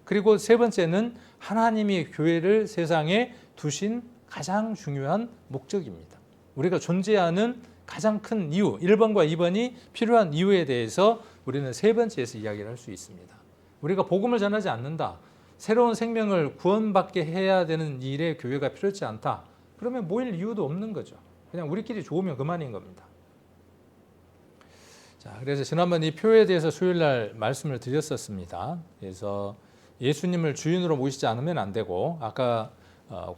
그리고 세 번째는 하나님이 교회를 세상에 두신 가장 중요한 목적입니다. 우리가 존재하는 가장 큰 이유, 1번과 2번이 필요한 이유에 대해서 우리는 세 번째에서 이야기를 할 수 있습니다. 우리가 복음을 전하지 않는다. 새로운 생명을 구원받게 해야 되는 일에 교회가 필요치 않다. 그러면 모일 이유도 없는 거죠. 그냥 우리끼리 좋으면 그만인 겁니다. 자, 그래서 지난번 이 표에 대해서 수요일날 말씀을 드렸었습니다. 그래서 예수님을 주인으로 모시지 않으면 안 되고, 아까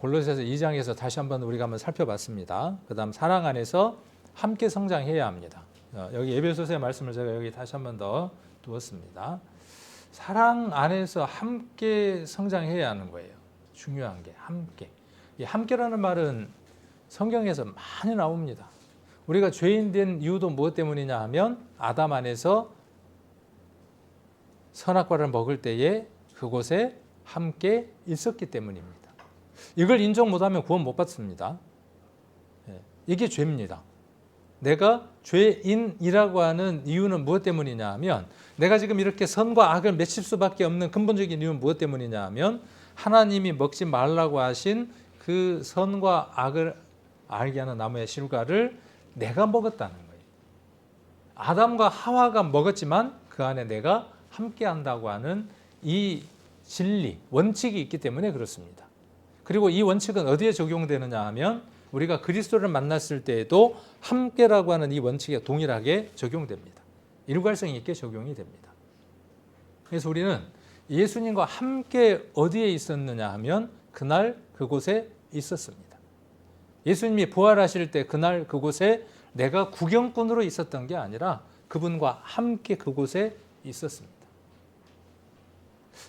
골로새서 2장에서 다시 한번 우리가 한번 살펴봤습니다. 그 다음 사랑 안에서 함께 성장해야 합니다. 여기 에베소서의 말씀을 제가 여기 다시 한번 더 두었습니다. 사랑 안에서 함께 성장해야 하는 거예요. 중요한 게 함께. 이 함께라는 말은 성경에서 많이 나옵니다. 우리가 죄인 된 이유도 무엇 때문이냐 하면 아담 안에서 선악과를 먹을 때에 그곳에 함께 있었기 때문입니다. 이걸 인정 못하면 구원 못 받습니다. 이게 죄입니다. 내가 죄인이라고 하는 이유는 무엇 때문이냐 하면, 내가 지금 이렇게 선과 악을 맺힐 수밖에 없는 근본적인 이유는 무엇 때문이냐 하면 하나님이 먹지 말라고 하신 그 선과 악을 알게 하는 나무의 실과를 내가 먹었다는 거예요. 아담과 하와가 먹었지만 그 안에 내가 함께 한다고 하는 이 진리, 원칙이 있기 때문에 그렇습니다. 그리고 이 원칙은 어디에 적용되느냐 하면 우리가 그리스도를 만났을 때에도 함께라고 하는 이 원칙에 동일하게 적용됩니다. 일괄성 있게 적용이 됩니다. 그래서 우리는 예수님과 함께 어디에 있었느냐 하면 그날 그곳에 있었습니다. 예수님이 부활하실 때 그날 그곳에 내가 구경꾼으로 있었던 게 아니라 그분과 함께 그곳에 있었습니다.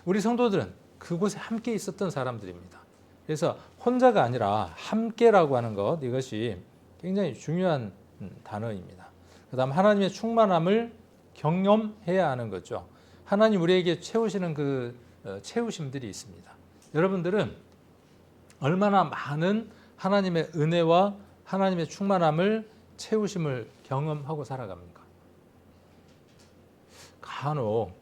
우리 성도들은 그곳에 함께 있었던 사람들입니다. 그래서 혼자가 아니라 함께라고 하는 것, 이것이 굉장히 중요한 단어입니다. 그 다음 하나님의 충만함을 경험해야 하는 거죠. 하나님 우리에게 채우시는 그 채우심들이 있습니다. 여러분들은 얼마나 많은 하나님의 은혜와 하나님의 충만함을 채우심을 경험하고 살아갑니까? 간혹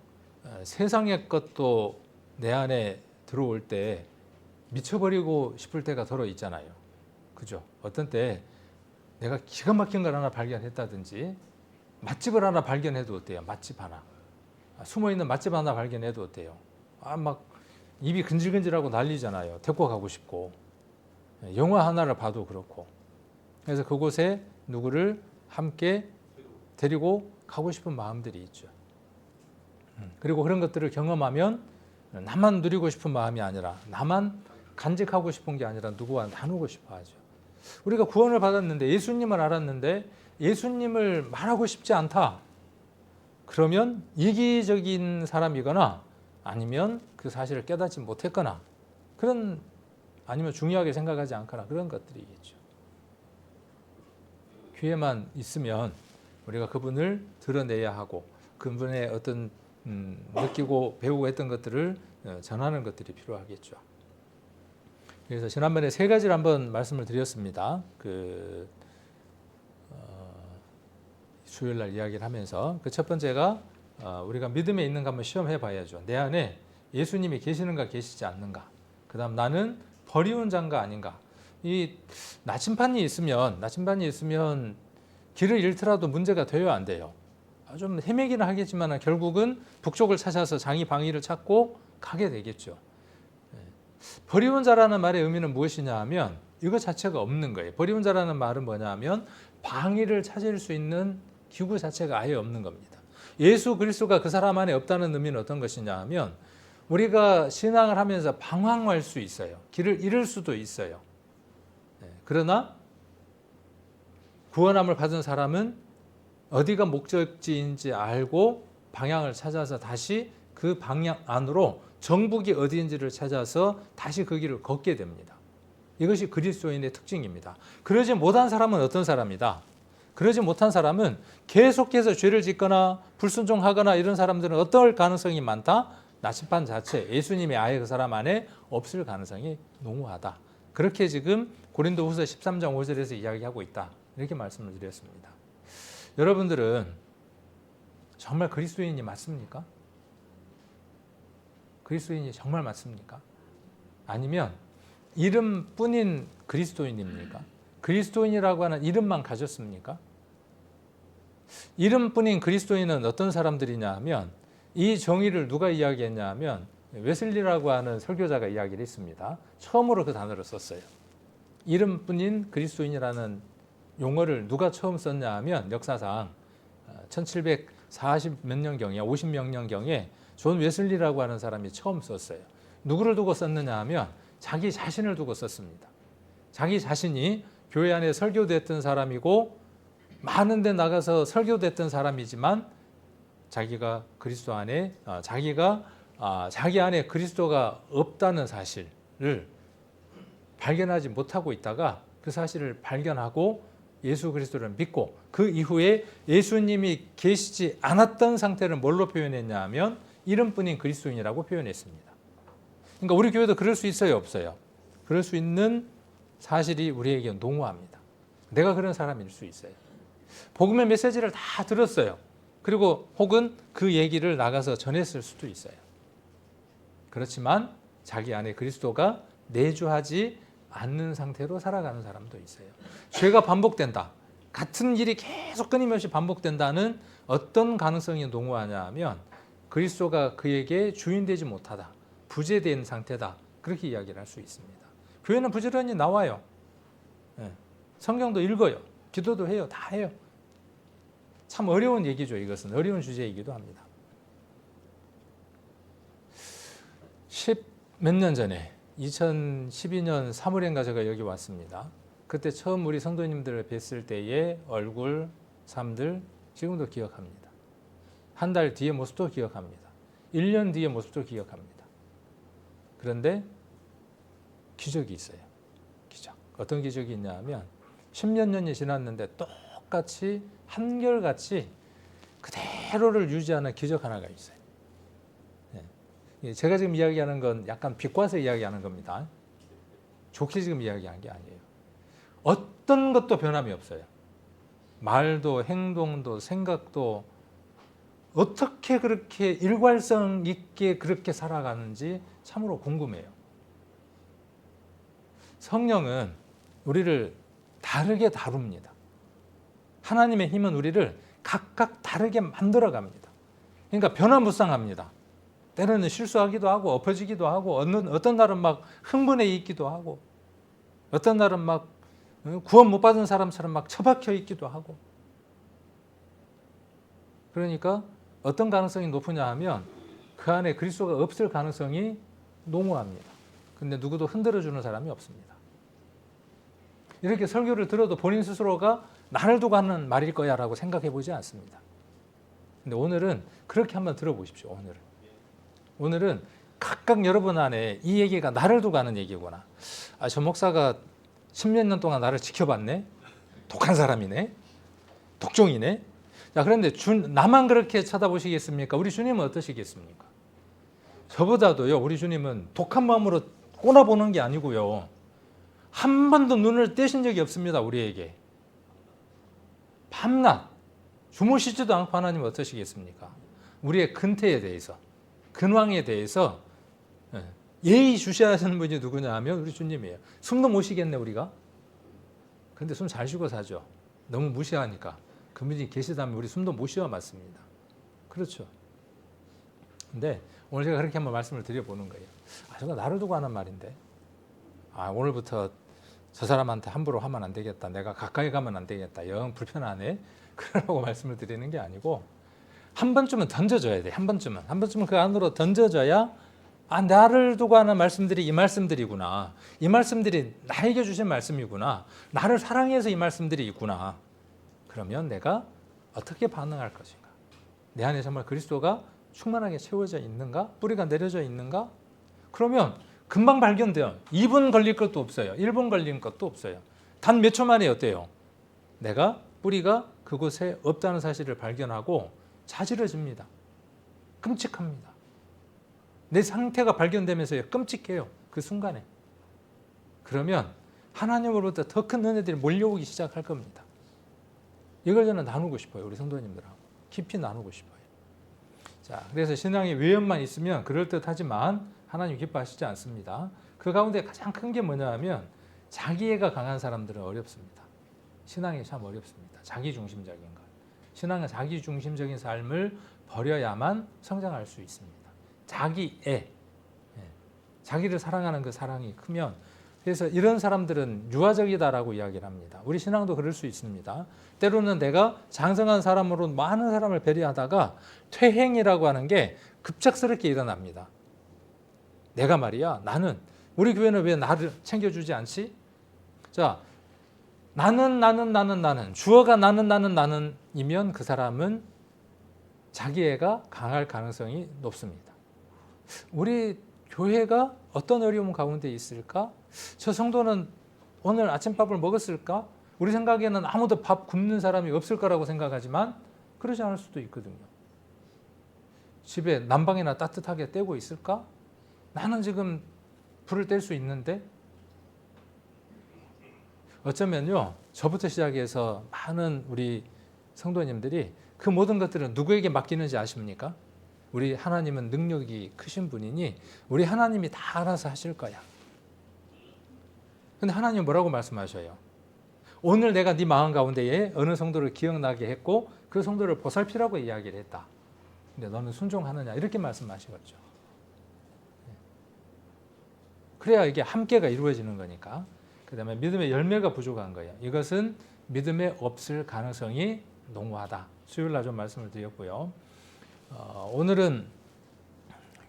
세상의 것도 내 안에 들어올 때 미쳐버리고 싶을 때가 더러 있잖아요. 그죠? 어떤 때 내가 기가 막힌 걸 하나 발견했다든지 맛집을 하나 발견해도 어때요? 맛집 하나. 숨어있는 맛집 하나 발견해도 어때요? 막 입이 근질근질하고 난리잖아요. 데리고 가고 싶고. 영화 하나를 봐도 그렇고. 그래서 그곳에 누구를 함께 데리고 가고 싶은 마음들이 있죠. 그리고 그런 것들을 경험하면 나만 누리고 싶은 마음이 아니라 나만 간직하고 싶은 게 아니라 누구와 나누고 싶어 하죠. 우리가 구원을 받았는데 예수님을 알았는데 예수님을 말하고 싶지 않다. 그러면 이기적인 사람이거나 아니면 그 사실을 깨닫지 못했거나 그런, 아니면 중요하게 생각하지 않거나 그런 것들이겠죠. 귀에만 있으면 우리가 그분을 드러내야 하고 그분의 어떤 느끼고 배우고 했던 것들을 전하는 것들이 필요하겠죠. 그래서 지난번에 세 가지를 한번 말씀을 드렸습니다. 수요일날 이야기를 하면서 그 첫 번째가 우리가 믿음에 있는가 한번 시험해 봐야죠. 내 안에 예수님이 계시는가 계시지 않는가. 그 다음 나는 버리운 자인가 아닌가. 이 나침반이 있으면 길을 잃더라도 문제가 돼요, 안 돼요? 좀 헤매기는 하겠지만 결국은 북쪽을 찾아서 장이 방위를 찾고 가게 되겠죠. 버리운 자라는 말의 의미는 무엇이냐 하면 이거 자체가 없는 거예요. 버리운 자라는 말은 뭐냐 하면 방위를 찾을 수 있는 기구 자체가 아예 없는 겁니다. 예수 그리스도가 그 사람 안에 없다는 의미는 어떤 것이냐 하면 우리가 신앙을 하면서 방황할 수 있어요. 길을 잃을 수도 있어요. 그러나 구원함을 받은 사람은 어디가 목적지인지 알고 방향을 찾아서 다시 그 방향 안으로 정복이 어디인지를 찾아서 다시 그 길을 걷게 됩니다. 이것이 그리스도인의 특징입니다. 그러지 못한 사람은 어떤 사람이다? 그러지 못한 사람은 계속해서 죄를 짓거나 불순종하거나 이런 사람들은 어떨 가능성이 많다? 나침반 자체, 예수님이 아예 그 사람 안에 없을 가능성이 농후하다. 그렇게 지금 고린도후서 13장 5절에서 이야기하고 있다. 이렇게 말씀을 드렸습니다. 여러분들은 정말 그리스도인이 맞습니까? 그리스도인이 정말 맞습니까? 아니면 이름뿐인 그리스도인입니까? 그리스도인이라고 하는 이름만 가졌습니까? 이름뿐인 그리스도인은 어떤 사람들이냐 하면, 이 정의를 누가 이야기했냐 하면 웨슬리라고 하는 설교자가 이야기를 했습니다. 처음으로 그 단어를 썼어요. 이름뿐인 그리스도인이라는 용어를 누가 처음 썼냐 하면 역사상 1740 몇 년경에 50 몇 년경에 존 웨슬리라고 하는 사람이 처음 썼어요. 누구를 두고 썼느냐 하면 자기 자신을 두고 썼습니다. 자기 자신이 교회 안에 설교됐던 사람이고 많은 데 나가서 설교됐던 사람이지만 자기가 그리스도 안에 자기 안에 그리스도가 없다는 사실을 발견하지 못하고 있다가 그 사실을 발견하고 예수 그리스도를 믿고 그 이후에 예수님이 계시지 않았던 상태를 뭘로 표현했냐 하면 이름뿐인 그리스도인이라고 표현했습니다. 그러니까 우리 교회도 그럴 수 있어요, 없어요? 그럴 수 있는 사실이 우리에게 농후합니다. 내가 그런 사람일 수 있어요. 복음의 메시지를 다 들었어요. 그리고 혹은 그 얘기를 나가서 전했을 수도 있어요. 그렇지만 자기 안에 그리스도가 내주하지 않는 상태로 살아가는 사람도 있어요. 죄가 반복된다. 같은 일이 계속 끊임없이 반복된다는 어떤 가능성이 농후하냐 하면 그리스도가 그에게 주인되지 못하다. 부재된 상태다. 그렇게 이야기를 할 수 있습니다. 교회는 부지런히 나와요. 성경도 읽어요. 기도도 해요. 다 해요. 참 어려운 얘기죠. 이것은 어려운 주제이기도 합니다. 10 몇 년 전에 2012년 3월인가 제가 여기 왔습니다. 그때 처음 우리 성도님들을 뵀을 때의 얼굴, 삶들 지금도 기억합니다. 한 달 뒤의 모습도 기억합니다. 1년 뒤의 모습도 기억합니다. 그런데 기적이 있어요. 기적. 어떤 기적이 있냐 하면 10몇 년이 지났는데 똑같이 한결같이 그대로를 유지하는 기적 하나가 있어요. 제가 지금 이야기하는 건 약간 비꼬아서 이야기하는 겁니다. 좋게 지금 이야기하는 게 아니에요. 어떤 것도 변함이 없어요. 말도 행동도 생각도 어떻게 그렇게 일관성 있게 그렇게 살아가는지 참으로 궁금해요. 성령은 우리를 다르게 다룹니다. 하나님의 힘은 우리를 각각 다르게 만들어 갑니다. 그러니까 변화무쌍합니다. 때로는 실수하기도 하고 엎어지기도 하고 어떤 날은 막 흥분해 있기도 하고 어떤 날은 막 구원 못 받은 사람처럼 막 처박혀 있기도 하고. 그러니까 어떤 가능성이 높으냐 하면 그 안에 그리스도가 없을 가능성이 농후합니다. 근데 누구도 흔들어주는 사람이 없습니다. 이렇게 설교를 들어도 본인 스스로가 나를 두고 하는 말일 거야 라고 생각해 보지 않습니다. 근데 오늘은 그렇게 한번 들어보십시오. 오늘은 각각 여러분 안에 이 얘기가 나를 두고 하는 얘기구나. 저 목사가 10몇 년 동안 나를 지켜봤네. 독한 사람이네. 독종이네. 자, 그런데 나만 그렇게 쳐다보시겠습니까? 우리 주님은 어떠시겠습니까? 저보다도요, 우리 주님은 독한 마음으로 꼬나보는 게 아니고요. 한 번도 눈을 떼신 적이 없습니다, 우리에게. 밤낮 주무시지도 않고 하나님 어떠시겠습니까? 우리의 근태에 대해서, 근황에 대해서 예의주시하시는 분이 누구냐 하면 우리 주님이에요. 숨도 못 쉬겠네, 우리가. 그런데 숨 잘 쉬고 사죠. 너무 무시하니까. 그분이 계시다면 우리 숨도 못 쉬어 맞습니다. 그렇죠. 근데 오늘 제가 그렇게 한번 말씀을 드려보는 거예요. 저거 나를 두고 하는 말인데. 오늘부터 저 사람한테 함부로 하면 안 되겠다. 내가 가까이 가면 안 되겠다. 영 불편하네. 그러라고 말씀을 드리는 게 아니고 한 번쯤은 던져줘야 돼. 한 번쯤은 그 안으로 던져줘야 나를 두고 하는 말씀들이 이 말씀들이구나. 이 말씀들이 나에게 주신 말씀이구나. 나를 사랑해서 이 말씀들이 있구나. 그러면 내가 어떻게 반응할 것인가? 내 안에 정말 그리스도가 충만하게 채워져 있는가? 뿌리가 내려져 있는가? 그러면 금방 발견돼요. 2분 걸릴 것도 없어요. 1분 걸린 것도 없어요. 단 몇 초 만에 어때요? 내가 뿌리가 그곳에 없다는 사실을 발견하고 자지러집니다. 끔찍합니다. 내 상태가 발견되면서 끔찍해요. 그 순간에. 그러면 하나님으로부터 더 큰 은혜들이 몰려오기 시작할 겁니다. 이걸 저는 나누고 싶어요. 우리 성도님들하고 깊이 나누고 싶어요. 자, 그래서 신앙의 외연만 있으면 그럴듯하지만 하나님 기뻐하시지 않습니다. 그 가운데 가장 큰 게 뭐냐면 자기애가 강한 사람들은 어렵습니다. 신앙이 참 어렵습니다. 자기중심적인 것. 신앙은 자기중심적인 삶을 버려야만 성장할 수 있습니다. 자기애, 자기를 사랑하는 그 사랑이 크면, 그래서 이런 사람들은 유아적이다라고 이야기를 합니다. 우리 신앙도 그럴 수 있습니다. 때로는 내가 장성한 사람으로 많은 사람을 배려하다가 퇴행이라고 하는 게 급작스럽게 일어납니다. 내가 말이야, 나는, 우리 교회는 왜 나를 챙겨주지 않지? 자, 나는, 주어가 나는이면 그 사람은 자기애가 강할 가능성이 높습니다. 우리 교회가 어떤 어려움 가운데 있을까? 저 성도는 오늘 아침밥을 먹었을까? 우리 생각에는 아무도 밥 굶는 사람이 없을 거라고 생각하지만 그러지 않을 수도 있거든요. 집에 난방이나 따뜻하게 떼고 있을까? 나는 지금 불을 뗄 수 있는데. 어쩌면요, 저부터 시작해서 많은 우리 성도님들이 그 모든 것들은 누구에게 맡기는지 아십니까? 우리 하나님은 능력이 크신 분이니 우리 하나님이 다 알아서 하실 거야. 근데 하나님 뭐라고 말씀하셔요? 오늘 내가 네 마음 가운데에 어느 성도를 기억나게 했고 그 성도를 보살피라고 이야기를 했다. 근데 너는 순종하느냐? 이렇게 말씀하시겠죠. 그래야 이게 함께가 이루어지는 거니까. 그 다음에 믿음의 열매가 부족한 거예요. 이것은 믿음에 없을 가능성이 농후하다. 수요일 날 좀 말씀을 드렸고요. 오늘은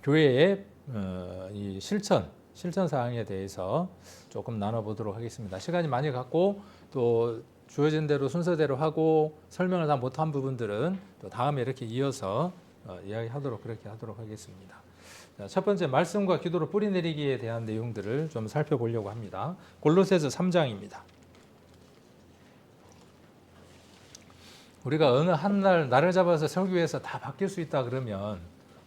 교회의 이 실천 사항에 대해서 조금 나눠보도록 하겠습니다. 시간이 많이 갔고 또 주어진 대로 순서대로 하고 설명을 다 못한 부분들은 또 다음에 이렇게 이어서 이야기하도록 그렇게 하도록 하겠습니다. 자, 첫 번째 말씀과 기도로 뿌리내리기에 대한 내용들을 좀 살펴보려고 합니다. 골로새서 3장입니다. 우리가 어느 한 날을 잡아서 설교해서 다 바뀔 수 있다 그러면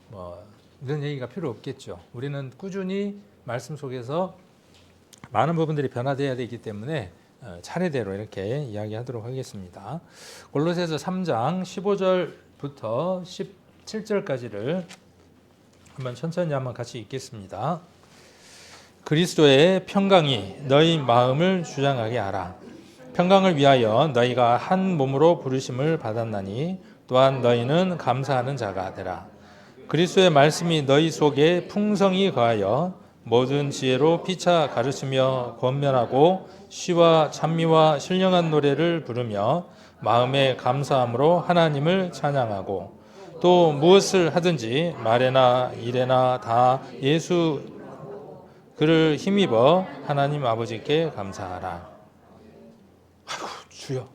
뭐 이런 얘기가 필요 없겠죠. 우리는 꾸준히 말씀 속에서 많은 부분들이 변화되어야 되기 때문에 차례대로 이렇게 이야기하도록 하겠습니다. 골로새서 3장 15절부터 17절까지를 한번 천천히 한번 같이 읽겠습니다. 그리스도의 평강이 너희 마음을 주장하게 하라. 평강을 위하여 너희가 한 몸으로 부르심을 받았나니 또한 너희는 감사하는 자가 되라. 그리스도의 말씀이 너희 속에 풍성히 거하여 모든 지혜로 피차 가르치며 권면하고 시와 찬미와 신령한 노래를 부르며 마음에 감사함으로 하나님을 찬양하고 또 무엇을 하든지 말에나 일에나 다 예수 그를 힘입어 하나님 아버지께 감사하라. 아이고 주여.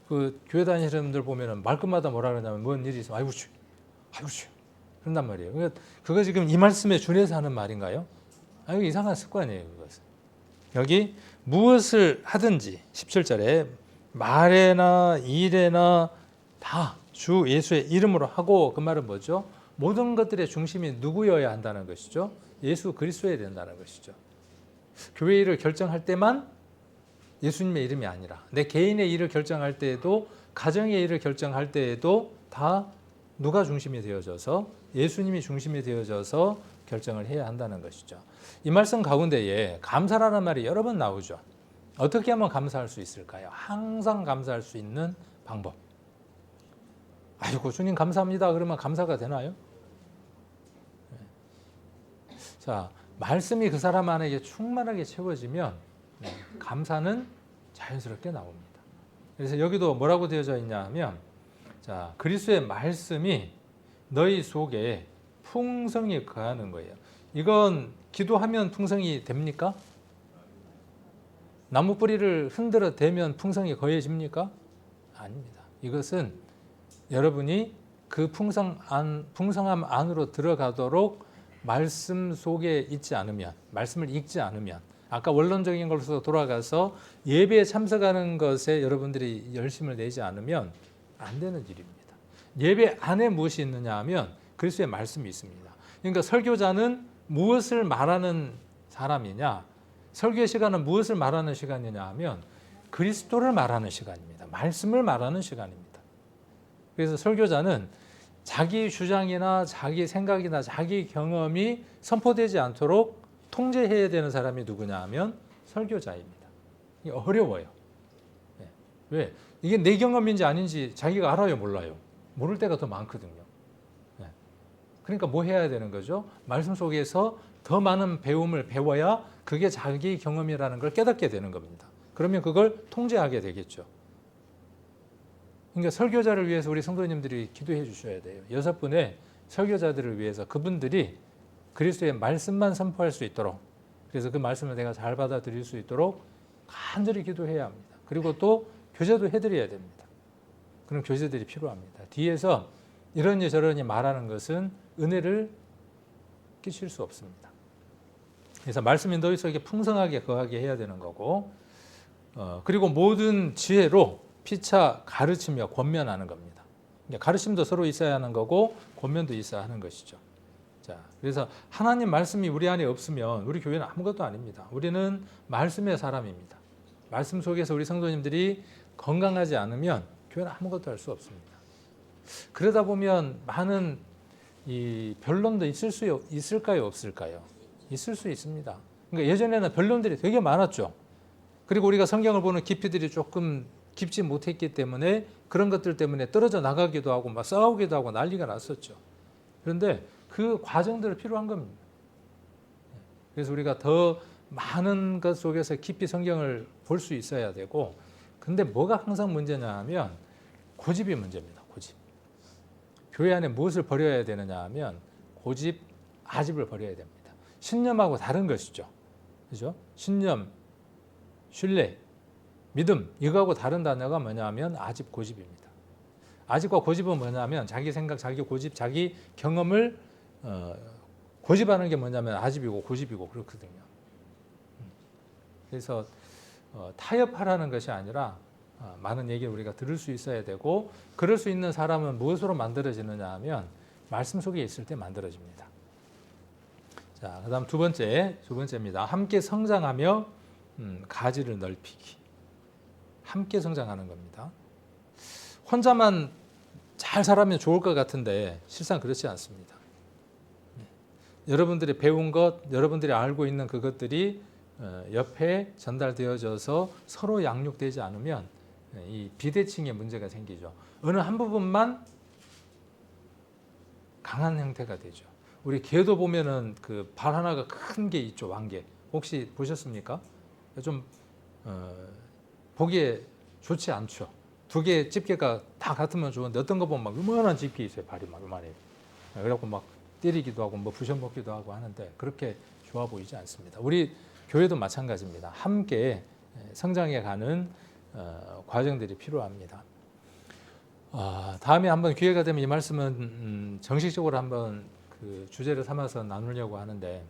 그 교회 다니시는 분들 보면은 말끝마다 뭐라 그러냐면 뭔 일이 있어. 아이고 주여. 그런단 말이에요. 그러니까 그거 지금 이 말씀에 준해서 하는 말인가요? 이거 이상한 습관이에요. 그것은. 여기 무엇을 하든지 17절에 말에나 일에나 다 주 예수의 이름으로 하고, 그 말은 뭐죠? 모든 것들의 중심이 누구여야 한다는 것이죠. 예수 그리스도여야 된다는 것이죠. 교회 일을 결정할 때만 예수님의 이름이 아니라 내 개인의 일을 결정할 때에도, 가정의 일을 결정할 때에도 다 누가 중심이 되어져서 예수님이 중심이 되어져서 결정을 해야 한다는 것이죠. 이 말씀 가운데에 감사라는 말이 여러 번 나오죠. 어떻게 하면 감사할 수 있을까요? 항상 감사할 수 있는 방법. 아이고 주님 감사합니다. 그러면 감사가 되나요? 자, 말씀이 그 사람 안에게 충만하게 채워지면 감사는 자연스럽게 나옵니다. 그래서 여기도 뭐라고 되어져 있냐 하면, 자, 그리스도의 말씀이 너희 속에 풍성히 거하는 거예요. 이건 기도하면 풍성이 됩니까? 나무 뿌리를 흔들어 대면 풍성이 거해집니까? 아닙니다. 이것은 여러분이 그 풍성함 안으로 들어가도록 말씀 속에 있지 않으면, 말씀을 읽지 않으면, 아까 원론적인 것으로 돌아가서 예배에 참석하는 것에 여러분들이 열심을 내지 않으면 안 되는 일입니다. 예배 안에 무엇이 있느냐 하면 그리스도의 말씀이 있습니다. 그러니까 설교자는 무엇을 말하는 사람이냐, 설교의 시간은 무엇을 말하는 시간이냐 하면 그리스도를 말하는 시간입니다. 말씀을 말하는 시간입니다. 그래서 설교자는 자기 주장이나 자기 생각이나 자기 경험이 선포되지 않도록 통제해야 되는 사람이 누구냐 하면 설교자입니다. 이게 어려워요. 왜? 이게 내 경험인지 아닌지 자기가 알아요, 몰라요? 모를 때가 더 많거든요. 그러니까 뭐 해야 되는 거죠? 말씀 속에서 더 많은 배움을 배워야 그게 자기 경험이라는 걸 깨닫게 되는 겁니다. 그러면 그걸 통제하게 되겠죠. 그러니까 설교자를 위해서 우리 성도님들이 기도해 주셔야 돼요. 6분의 설교자들을 위해서 그분들이 그리스도의 말씀만 선포할 수 있도록, 그래서 그 말씀을 내가 잘 받아들일 수 있도록 간절히 기도해야 합니다. 그리고 또 교제도 해드려야 됩니다. 그런 교제들이 필요합니다. 뒤에서 이러니 저러니 말하는 것은 은혜를 끼칠 수 없습니다. 그래서 말씀이 너희 속에 풍성하게 거하게 해야 되는 거고, 그리고 모든 지혜로 피차 가르치며 권면하는 겁니다. 그러니까 가르침도 서로 있어야 하는 거고 권면도 있어야 하는 것이죠. 자, 그래서 하나님 말씀이 우리 안에 없으면 우리 교회는 아무것도 아닙니다. 우리는 말씀의 사람입니다. 말씀 속에서 우리 성도님들이 건강하지 않으면 교회는 아무것도 할 수 없습니다. 그러다 보면 많은 이 변론도 있을까요, 없을까요? 있을 수 있습니다. 그러니까 예전에는 변론들이 되게 많았죠. 그리고 우리가 성경을 보는 깊이들이 조금 깊지 못했기 때문에 그런 것들 때문에 떨어져 나가기도 하고 막 싸우기도 하고 난리가 났었죠. 그런데 그 과정들이 필요한 겁니다. 그래서 우리가 더 많은 것 속에서 깊이 성경을 볼 수 있어야 되고, 근데 뭐가 항상 문제냐 하면 고집이 문제입니다. 고집. 교회 안에 무엇을 버려야 되느냐 하면 고집, 아집을 버려야 됩니다. 신념하고 다른 것이죠. 그죠? 신념, 신뢰, 믿음, 이거하고 다른 단어가 뭐냐면 아집, 고집입니다. 아집과 고집은 뭐냐면 자기 생각, 자기 고집, 자기 경험을 고집하는 게 뭐냐면 아집이고 고집이고 그렇거든요. 그래서 타협하라는 것이 아니라 많은 얘기를 우리가 들을 수 있어야 되고, 그럴 수 있는 사람은 무엇으로 만들어지느냐 하면 말씀 속에 있을 때 만들어집니다. 자, 그다음 두 번째입니다. 함께 성장하며 가지를 넓히기. 함께 성장하는 겁니다. 혼자만 잘 살아면 좋을 것 같은데 실상 그렇지 않습니다. 여러분들이 배운 것, 여러분들이 알고 있는 그것들이 옆에 전달되어져서 서로 양육되지 않으면 이 비대칭의 문제가 생기죠. 어느 한 부분만 강한 형태가 되죠. 우리 개도 보면은 그 발 하나가 큰 게 있죠, 왕개. 혹시 보셨습니까? 좀 보기에 좋지 않죠. 두 개의 집게가 다 같으면 좋은데 어떤 거 보면 막 요만한 집게 있어요. 발이 막 요만해요. 그래갖고 막 때리기도 하고 뭐 부셔먹기도 하고 하는데 그렇게 좋아 보이지 않습니다. 우리 교회도 마찬가지입니다. 함께 성장해가는 과정들이 필요합니다. 다음에 한번 기회가 되면 이 말씀은 정식적으로 한번 그 주제를 삼아서 나누려고 하는데,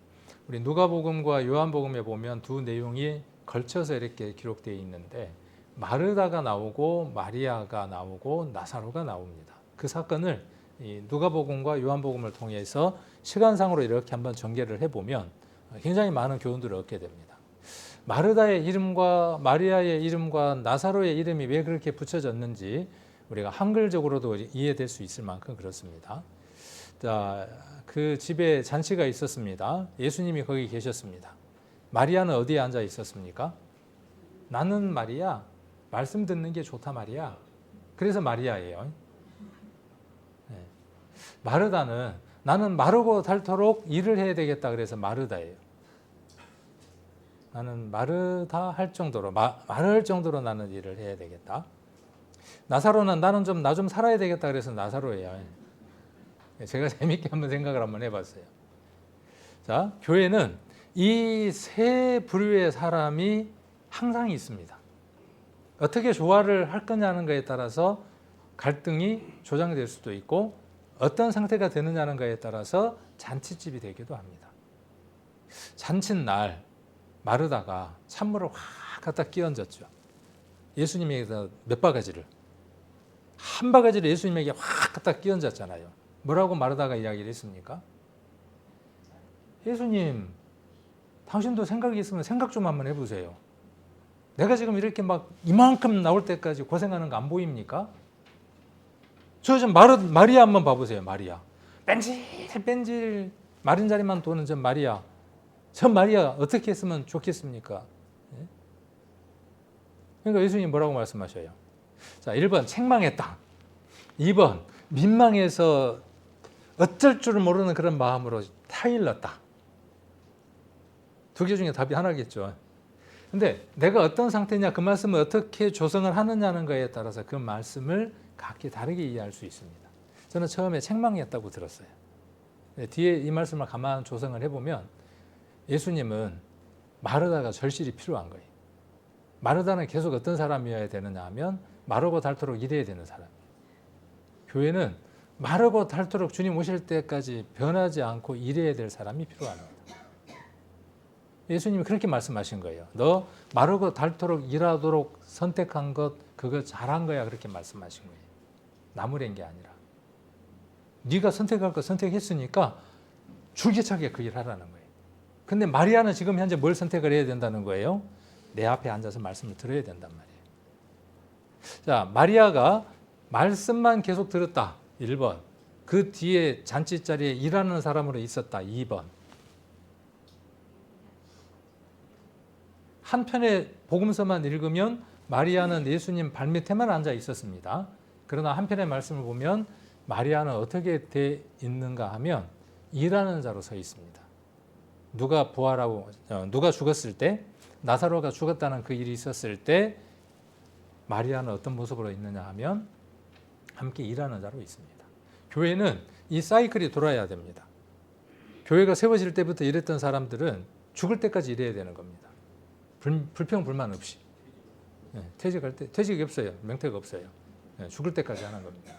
우리 누가복음과 요한복음에 보면 두 내용이 걸쳐서 이렇게 기록되어 있는데 마르다가 나오고 마리아가 나오고 나사로가 나옵니다. 그 사건을 이 누가복음과 요한복음을 통해서 시간상으로 이렇게 한번 전개를 해보면 굉장히 많은 교훈들을 얻게 됩니다. 마르다의 이름과 마리아의 이름과 나사로의 이름이 왜 그렇게 붙여졌는지 우리가 한글적으로도 이해될 수 있을 만큼 그렇습니다. 자, 그 집에 잔치가 있었습니다. 예수님이 거기 계셨습니다. 마리아는 어디에 앉아 있었습니까? 나는 말이야, 말씀 듣는 게 좋다 말이야. 그래서 마리아예요. 네. 마르다는 나는 마르고 닳도록 일을 해야 되겠다 그래서 마르다예요. 나는 마르다 할 정도로 마를 정도로 나는 일을 해야 되겠다. 나사로는 나는 좀 나 좀 살아야 되겠다 그래서 나사로예요. 제가 재밌게 한번 생각을 한번 해봤어요. 자, 교회는 이 세 부류의 사람이 항상 있습니다. 어떻게 조화를 할 거냐는 것에 따라서 갈등이 조장될 수도 있고 어떤 상태가 되느냐는 것에 따라서 잔치집이 되기도 합니다. 잔칫날 마르다가 찬물을 확 갖다 끼얹었죠. 예수님에게서 몇 바가지를, 한 바가지를 예수님에게 확 갖다 끼얹었잖아요. 뭐라고 마르다가 이야기를 했습니까? 예수님, 당신도 생각이 있으면 생각 좀 한번 해보세요. 내가 지금 이렇게 막 이만큼 나올 때까지 고생하는 거 안 보입니까? 저 좀 마리아 한번 봐보세요. 마리아. 뺀질 마른 자리만 도는 저 마리아. 저 마리아 어떻게 했으면 좋겠습니까? 그러니까 예수님 뭐라고 말씀하셔요? 자, 1번 책망했다. 2번 민망해서 어쩔 줄 모르는 그런 마음으로 타일렀다. 두 개 중에 답이 하나겠죠. 근데 내가 어떤 상태냐, 그 말씀을 어떻게 조성을 하느냐는 거에 따라서 그 말씀을 각기 다르게 이해할 수 있습니다. 저는 처음에 책망이었다고 들었어요. 뒤에 이 말씀을 가만 조성을 해보면 예수님은 마르다가 절실히 필요한 거예요. 마르다는 계속 어떤 사람이어야 되느냐 하면 마르고 닳도록 일해야 되는 사람이에요. 교회는 마르고 닳도록 주님 오실 때까지 변하지 않고 일해야 될 사람이 필요합니다. 예수님이 그렇게 말씀하신 거예요. 너 마르고 닳도록 일하도록 선택한 것, 그거 잘한 거야, 그렇게 말씀하신 거예요. 나무란 게 아니라. 네가 선택할 거 선택했으니까 줄기차게 그 일 하라는 거예요. 근데 마리아는 지금 현재 뭘 선택을 해야 된다는 거예요? 내 앞에 앉아서 말씀을 들어야 된단 말이에요. 자, 마리아가 말씀만 계속 들었다. 1번. 그 뒤에 잔치자리에 일하는 사람으로 있었다. 2번. 한편의 복음서만 읽으면 마리아는 예수님 발밑에만 앉아 있었습니다. 그러나 한편의 말씀을 보면 마리아는 어떻게 돼 있는가 하면 일하는 자로 서 있습니다. 누가 죽었을 때, 나사로가 죽었다는 그 일이 있었을 때 마리아는 어떤 모습으로 있느냐 하면 함께 일하는 자로 있습니다. 교회는 이 사이클이 돌아야 됩니다. 교회가 세워질 때부터 일했던 사람들은 죽을 때까지 일해야 되는 겁니다. 불평 불만 없이. 퇴직할 때 퇴직이 없어요. 명태가 없어요. 죽을 때까지 하는 겁니다.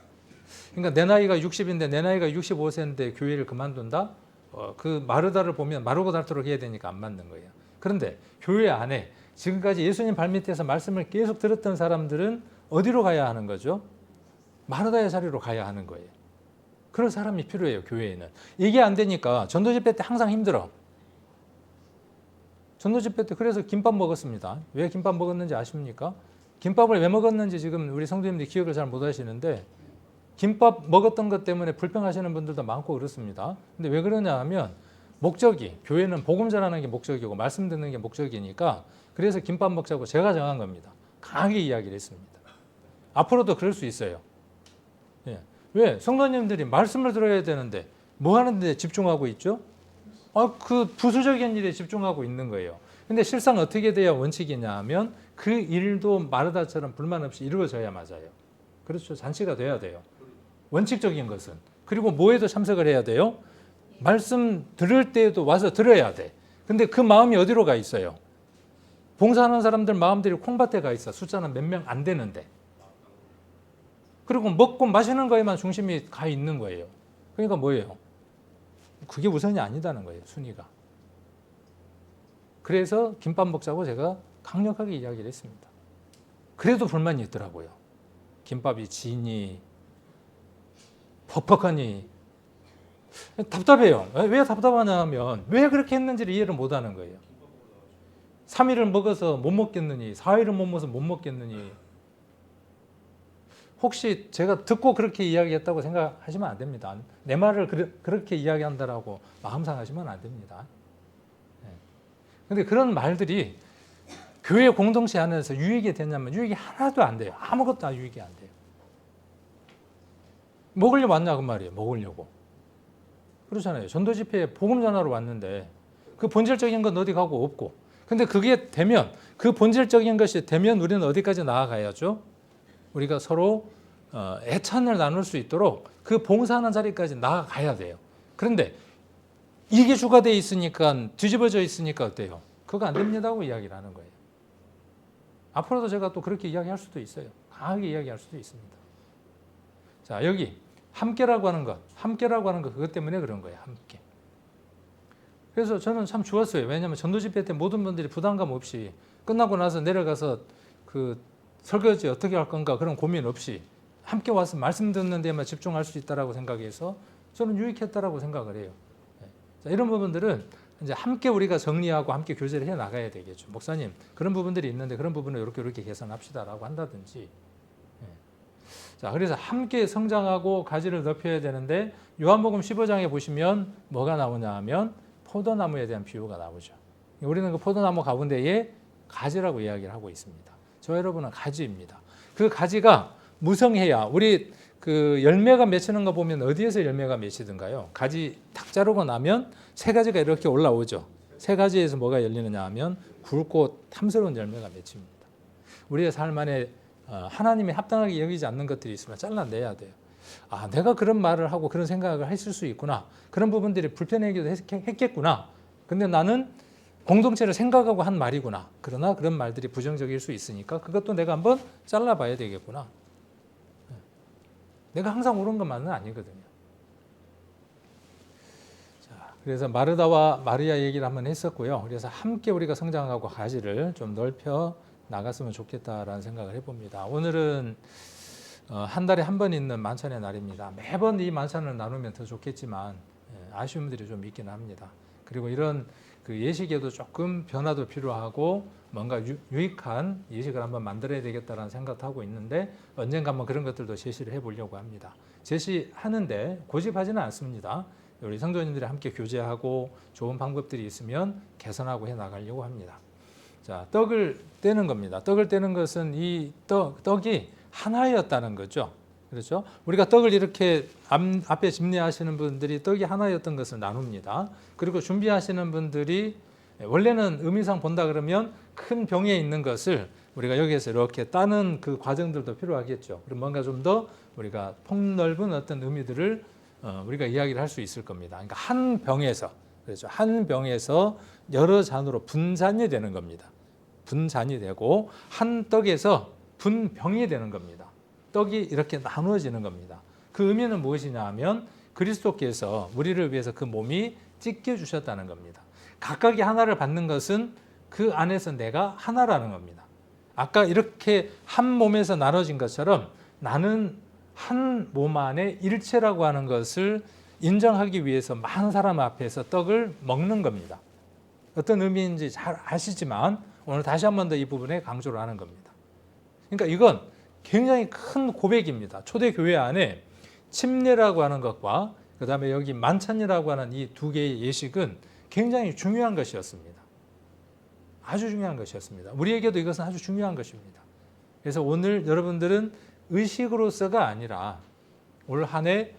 그러니까 내 나이가 60인데 내 나이가 65세인데 교회를 그만둔다? 그 마르다를 보면 마르고 닳도록 해야 되니까 안 맞는 거예요. 그런데 교회 안에 지금까지 예수님 발밑에서 말씀을 계속 들었던 사람들은 어디로 가야 하는 거죠? 마르다의 자리로 가야 하는 거예요. 그런 사람이 필요해요, 교회에는. 이게 안 되니까 전도 집회 때 항상 힘들어. 전도 집회 때 그래서 김밥 먹었습니다. 왜 김밥 먹었는지 아십니까? 김밥을 왜 먹었는지 지금 우리 성도님들이 기억을 잘 못 하시는데 김밥 먹었던 것 때문에 불평하시는 분들도 많고 그렇습니다. 근데 왜 그러냐 하면 목적이, 교회는 복음 전하는 게 목적이고 말씀 듣는 게 목적이니까 그래서 김밥 먹자고 제가 정한 겁니다. 강하게 이야기를 했습니다. 앞으로도 그럴 수 있어요. 예. 왜? 성도님들이 말씀을 들어야 되는데 뭐 하는데 집중하고 있죠? 그 부수적인 일에 집중하고 있는 거예요. 근데 실상 어떻게 돼야 원칙이냐 하면 그 일도 마르다처럼 불만 없이 이루어져야 맞아요. 그렇죠. 잔치가 돼야 돼요. 원칙적인 것은. 그리고 뭐에도 참석을 해야 돼요? 말씀 들을 때에도 와서 들어야 돼. 근데 그 마음이 어디로 가 있어요? 봉사하는 사람들 마음들이 콩밭에 가 있어. 숫자는 몇 명 안 되는데. 그리고 먹고 마시는 거에만 중심이 가 있는 거예요. 그러니까 뭐예요? 그게 우선이 아니다는 거예요, 순위가. 그래서 김밥 먹자고 제가 강력하게 이야기를 했습니다. 그래도 불만이 있더라고요. 김밥이 지니, 퍽퍽하니. 답답해요. 왜 답답하냐 하면 왜 그렇게 했는지를 이해를 못하는 거예요. 3일을 먹어서 못 먹겠느니, 4일을 못 먹어서 못 먹겠느니. 혹시 제가 듣고 그렇게 이야기했다고 생각하시면 안 됩니다. 내 말을 그렇게 이야기한다라고 마음 상하시면 안 됩니다. 그런데 그런 말들이 교회 공동체 안에서 유익이 되냐면 유익이 하나도 안 돼요. 아무것도 유익이 안 돼요. 먹으려고 왔냐 그 말이에요. 먹으려고. 그렇잖아요. 전도 집회에 복음 전하러 왔는데 그 본질적인 건 어디 가고 없고. 근데 그게 되면, 그 본질적인 것이 되면 우리는 어디까지 나아가야죠? 우리가 서로 애찬을 나눌 수 있도록 그 봉사하는 자리까지 나아가야 돼요. 그런데 이게 주가 돼 있으니까, 뒤집어져 있으니까 어때요? 그거 안 됩니다고 이야기를 하는 거예요. 앞으로도 제가 또 그렇게 이야기할 수도 있어요. 강하게 이야기할 수도 있습니다. 자, 여기 함께라고 하는 것, 그것 때문에 그런 거예요. 함께. 그래서 저는 참 좋았어요. 왜냐하면 전도 집회 때 모든 분들이 부담감 없이 끝나고 나서 내려가서 그 설거지 어떻게 할 건가 그런 고민 없이 함께 와서 말씀 듣는 데만 집중할 수 있다라고 생각해서 저는 유익했다라고 생각을 해요. 자, 이런 부분들은 이제 함께 우리가 정리하고 함께 교제를 해 나가야 되겠죠. 목사님, 그런 부분들이 있는데 그런 부분을 이렇게 개선합시다라고 한다든지. 예. 자, 그래서 함께 성장하고 가지를 넓혀야 되는데 요한복음 15장에 보시면 뭐가 나오냐 하면 포도나무에 대한 비유가 나오죠. 우리는 그 포도나무 가운데에 가지라고 이야기를 하고 있습니다. 저 여러분은 가지입니다. 그 가지가 무성해야 우리 그 열매가 맺히는 거 보면 어디에서 열매가 맺히든가요? 가지 탁 자르고 나면 새 가지가 이렇게 올라오죠. 새 가지에서 뭐가 열리느냐 하면 굵고 탐스러운 열매가 맺힙니다. 우리의 삶 안에 하나님이 합당하게 여기지 않는 것들이 있으면 잘라내야 돼요. 아, 내가 그런 말을 하고 그런 생각을 했을 수 있구나. 그런 부분들이 불편하기도 했겠구나. 근데 나는 공동체를 생각하고 한 말이구나. 그러나 그런 말들이 부정적일 수 있으니까 그것도 내가 한번 잘라봐야 되겠구나. 내가 항상 옳은 것만은 아니거든요. 자, 그래서 마르다와 마리아 얘기를 한번 했었고요. 그래서 함께 우리가 성장하고 가지를 좀 넓혀 나갔으면 좋겠다라는 생각을 해봅니다. 오늘은 한 달에 한 번 있는 만찬의 날입니다. 매번 이 만찬을 나누면 더 좋겠지만 아쉬움들이 좀 있기는 합니다. 그리고 이런 그 예식에도 조금 변화도 필요하고 뭔가 유익한 예식을 한번 만들어야 되겠다라는 생각도 하고 있는데 언젠가 한번 그런 것들도 제시를 해보려고 합니다. 제시하는데 고집하지는 않습니다. 우리 성도님들이 함께 교제하고 좋은 방법들이 있으면 개선하고 해나가려고 합니다. 자, 떡을 떼는 겁니다. 떡을 떼는 것은 이 떡이 하나였다는 거죠. 그렇죠? 우리가 떡을 이렇게 앞에 집례하시는 분들이 떡이 하나였던 것을 나눕니다. 그리고 준비하시는 분들이 원래는 의미상 본다 그러면 큰 병에 있는 것을 우리가 여기에서 이렇게 따는 그 과정들도 필요하겠죠. 그럼 뭔가 좀 더 우리가 폭넓은 어떤 의미들을 우리가 이야기를 할 수 있을 겁니다. 그러니까 한 병에서, 그렇죠? 한 병에서 여러 잔으로 분잔이 되는 겁니다. 분잔이 되고 한 떡에서 분병이 되는 겁니다. 떡이 이렇게 나누어지는 겁니다. 그 의미는 무엇이냐 하면 그리스도께서 우리를 위해서 그 몸이 찢겨 주셨다는 겁니다. 각각이 하나를 받는 것은 그 안에서 내가 하나라는 겁니다. 아까 이렇게 한 몸에서 나눠진 것처럼 나는 한 몸 안에 일체라고 하는 것을 인정하기 위해서 많은 사람 앞에서 떡을 먹는 겁니다. 어떤 의미인지 잘 아시지만 오늘 다시 한 번 더 이 부분에 강조를 하는 겁니다. 그러니까 이건 굉장히 큰 고백입니다. 초대교회 안에 침례라고 하는 것과 그 다음에 여기 만찬이라고 하는 이 두 개의 예식은 굉장히 중요한 것이었습니다. 아주 중요한 것이었습니다. 우리에게도 이것은 아주 중요한 것입니다. 그래서 오늘 여러분들은 의식으로서가 아니라 올 한 해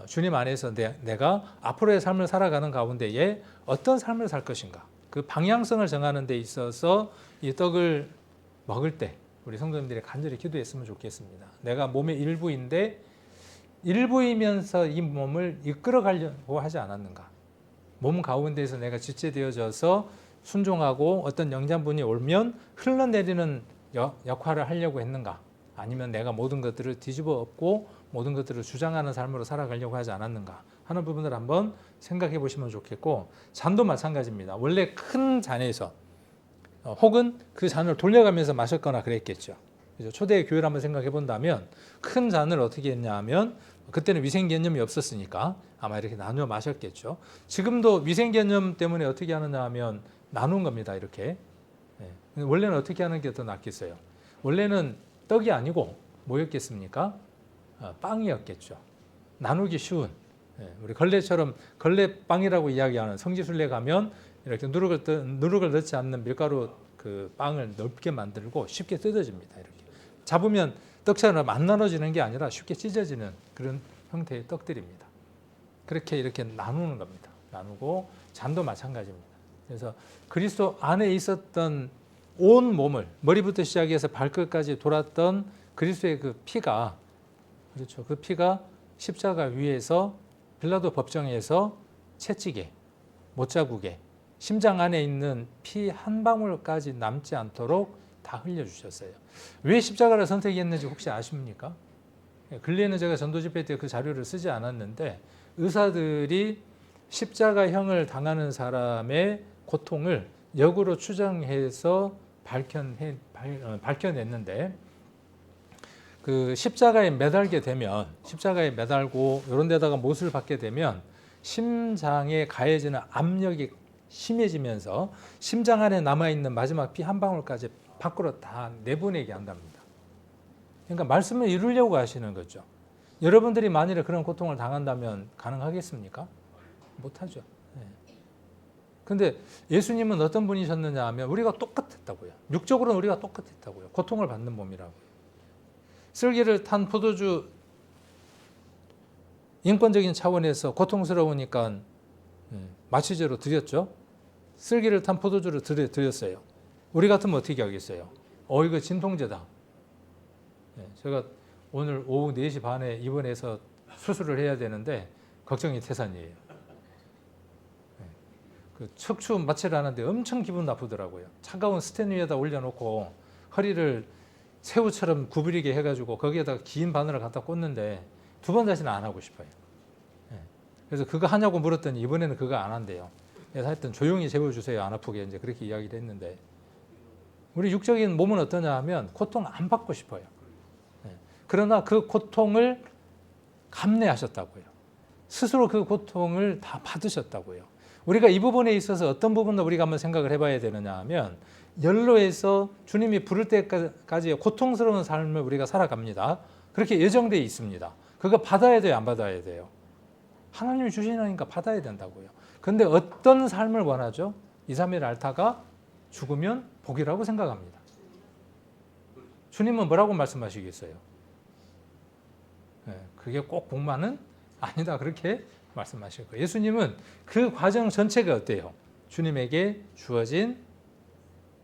주님 안에서 내가 앞으로의 삶을 살아가는 가운데에 어떤 삶을 살 것인가, 그 방향성을 정하는 데 있어서 이 떡을 먹을 때 우리 성도님들이 간절히 기도했으면 좋겠습니다. 내가 몸의 일부인데 일부이면서 이 몸을 이끌어 가려고 하지 않았는가? 몸 가운데에서 내가 지체되어져서 순종하고 어떤 영양분이 오면 흘러내리는 역할을 하려고 했는가? 아니면 내가 모든 것들을 뒤집어 엎고 모든 것들을 주장하는 삶으로 살아가려고 하지 않았는가 하는 부분을 한번 생각해 보시면 좋겠고, 잔도 마찬가지입니다. 원래 큰 잔에서 혹은 그 잔을 돌려가면서 마셨거나 그랬겠죠. 그래서 초대 교회를 한번 생각해 본다면 큰 잔을 어떻게 했냐 하면 그때는 위생 개념이 없었으니까 아마 이렇게 나누어 마셨겠죠. 지금도 위생 개념 때문에 어떻게 하느냐 하면 나눈 겁니다. 이렇게. 원래는 어떻게 하는 게 더 낫겠어요? 원래는 떡이 아니고 뭐였겠습니까? 빵이었겠죠. 나누기 쉬운. 우리 걸레처럼 걸레빵이라고 이야기하는 성지순례 가면 이렇게 누룩을 넣지 않는 밀가루 그 빵을 넓게 만들고 쉽게 뜯어집니다. 이렇게 잡으면 떡처럼 안 나눠지는 게 아니라 쉽게 찢어지는 그런 형태의 떡들입니다. 그렇게 이렇게 나누는 겁니다. 나누고 잔도 마찬가지입니다. 그래서 그리스도 안에 있었던 온 몸을 머리부터 시작해서 발끝까지 돌았던 그리스도의 그 피가, 그렇죠. 그 피가 십자가 위에서 빌라도 법정에서 채찍에, 못자국에 심장 안에 있는 피 한 방울까지 남지 않도록 다 흘려주셨어요. 왜 십자가를 선택했는지 혹시 아십니까? 근래에는 제가 전도집회 때 그 자료를 쓰지 않았는데 의사들이 십자가형을 당하는 사람의 고통을 역으로 추정해서 밝혀냈는데 그 십자가에 매달게 되면, 십자가에 매달고 이런 데다가 못을 박게 되면 심장에 가해지는 압력이 심해지면서 심장 안에 남아있는 마지막 피 한 방울까지 밖으로 다 내보내게 한답니다. 그러니까 말씀을 이루려고 하시는 거죠. 여러분들이 만일에 그런 고통을 당한다면 가능하겠습니까? 못하죠. 근데 예수님은 어떤 분이셨느냐 하면 우리가 똑같았다고요. 육적으로는 우리가 똑같았다고요. 고통을 받는 몸이라고요. 쓸개를 탄 포도주 인권적인 차원에서 고통스러우니까 마취제로 드렸죠. 쓸개를 탄 포도주를 드렸어요. 우리 같으면 어떻게 하겠어요? 이거 진통제다. 제가 오늘 오후 4시 반에 입원해서 수술을 해야 되는데 걱정이 태산이에요. 그 척추 마취를 하는데 엄청 기분 나쁘더라고요. 차가운 스탠 위에다 올려놓고 허리를 새우처럼 구부리게 해가지고 거기에다가 긴 바늘을 갖다 꽂는데 2번 다시는 안 하고 싶어요. 그래서 그거 하냐고 물었더니 이번에는 그거 안 한대요. 그래서 하여튼 조용히 재워주세요. 안 아프게 이제 그렇게 이야기를 했는데 우리 육적인 몸은 어떠냐 하면 고통 안 받고 싶어요. 그러나 그 고통을 감내하셨다고요. 스스로 그 고통을 다 받으셨다고요. 우리가 이 부분에 있어서 어떤 부분을 우리가 한번 생각을 해봐야 되느냐 하면 연로에서 주님이 부를 때까지 고통스러운 삶을 우리가 살아갑니다. 그렇게 예정되어 있습니다. 그거 받아야 돼요? 안 받아야 돼요? 하나님이 주시니까 받아야 된다고요. 그런데 어떤 삶을 원하죠? 2, 3일 앓다가 죽으면 복이라고 생각합니다. 주님은 뭐라고 말씀하시겠어요? 그게 꼭 복만은 아니다 그렇게 말씀하실 거예요. 예수님은 그 과정 전체가 어때요? 주님에게 주어진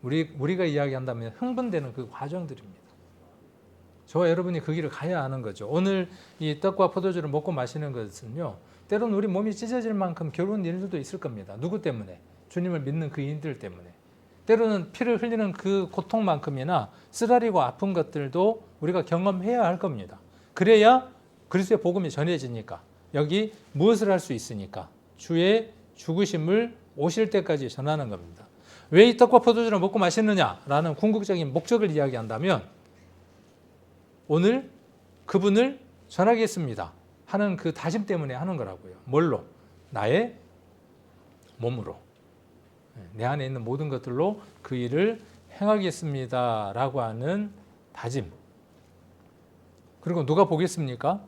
우리가 이야기한다면 흥분되는 그 과정들입니다. 저와 여러분이 그 길을 가야 하는 거죠. 오늘 이 떡과 포도주를 먹고 마시는 것은요. 때로는 우리 몸이 찢어질 만큼 괴로운 일들도 있을 겁니다. 누구 때문에? 주님을 믿는 그 인들 때문에. 때로는 피를 흘리는 그 고통만큼이나 쓰라리고 아픈 것들도 우리가 경험해야 할 겁니다. 그래야 그리스도의 복음이 전해지니까 여기 무엇을 할 수 있으니까 주의 죽으심을 오실 때까지 전하는 겁니다. 왜 이 떡과 포도주를 먹고 마시느냐라는 궁극적인 목적을 이야기한다면 오늘 그분을 전하겠습니다 하는 그 다짐 때문에 하는 거라고요. 뭘로? 나의 몸으로. 내 안에 있는 모든 것들로 그 일을 행하겠습니다라고 하는 다짐. 그리고 누가 보겠습니까?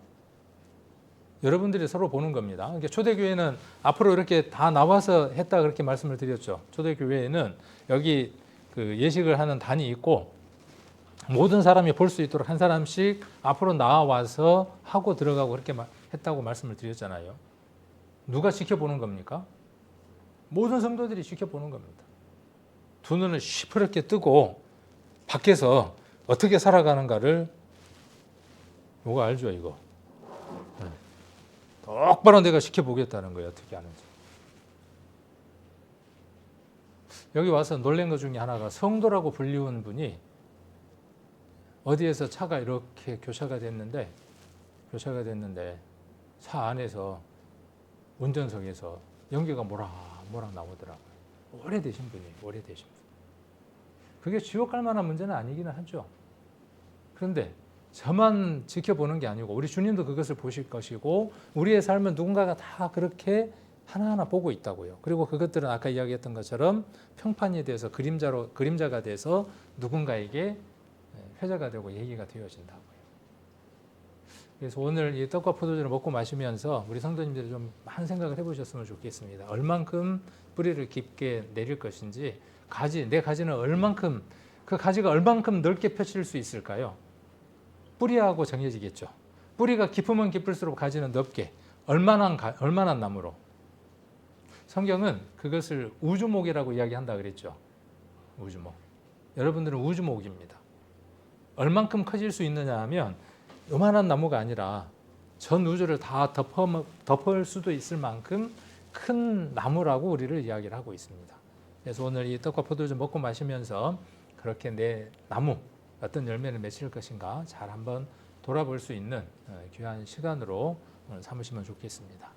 여러분들이 서로 보는 겁니다. 그러니까 초대교회는 앞으로 이렇게 다 나와서 했다 그렇게 말씀을 드렸죠. 초대교회에는 여기 그 예식을 하는 단이 있고 모든 사람이 볼 수 있도록 한 사람씩 앞으로 나와서 하고 들어가고 그렇게 했다고 말씀을 드렸잖아요. 누가 지켜보는 겁니까? 모든 성도들이 지켜보는 겁니다. 두 눈을 시퍼렇게 뜨고 밖에서 어떻게 살아가는가를 누가 알죠 이거? 똑바로 내가 지켜보겠다는 거예요. 어떻게 하는지. 여기 와서 놀란 것 중에 하나가 성도라고 불리운 분이 어디에서 차가 이렇게 교차가 됐는데 차 안에서 운전석에서 연기가 모락 나오더라고요. 오래되신 분이에요. 오래되신 분. 그게 지옥 갈 만한 문제는 아니기는 하죠. 그런데 저만 지켜보는 게 아니고 우리 주님도 그것을 보실 것이고 우리의 삶은 누군가가 다 그렇게 하나하나 보고 있다고요. 그리고 그것들은 아까 이야기했던 것처럼 평판이 돼서 그림자가 돼서 누군가에게 회자가 되고 얘기가 되어진다고요. 그래서 오늘 이 떡과 포도주를 먹고 마시면서 우리 성도님들이 좀 많은 생각을 해보셨으면 좋겠습니다. 얼만큼 뿌리를 깊게 내릴 것인지 내 가지는 얼만큼 그 가지가 얼만큼 넓게 펼칠 수 있을까요? 뿌리하고 정해지겠죠. 뿌리가 깊으면 깊을수록 가지는 넓게 얼마나 나무로. 성경은 그것을 우주목이라고 이야기한다 그랬죠. 우주목. 여러분들은 우주목입니다. 얼만큼 커질 수 있느냐 하면 요만한 나무가 아니라 전 우주를 다 덮을 수도 있을 만큼 큰 나무라고 우리를 이야기를 하고 있습니다. 그래서 오늘 이 떡과 포도주 먹고 마시면서 그렇게 내 나무 어떤 열매를 맺힐 것인가 잘 한번 돌아볼 수 있는 귀한 시간으로 삼으시면 좋겠습니다.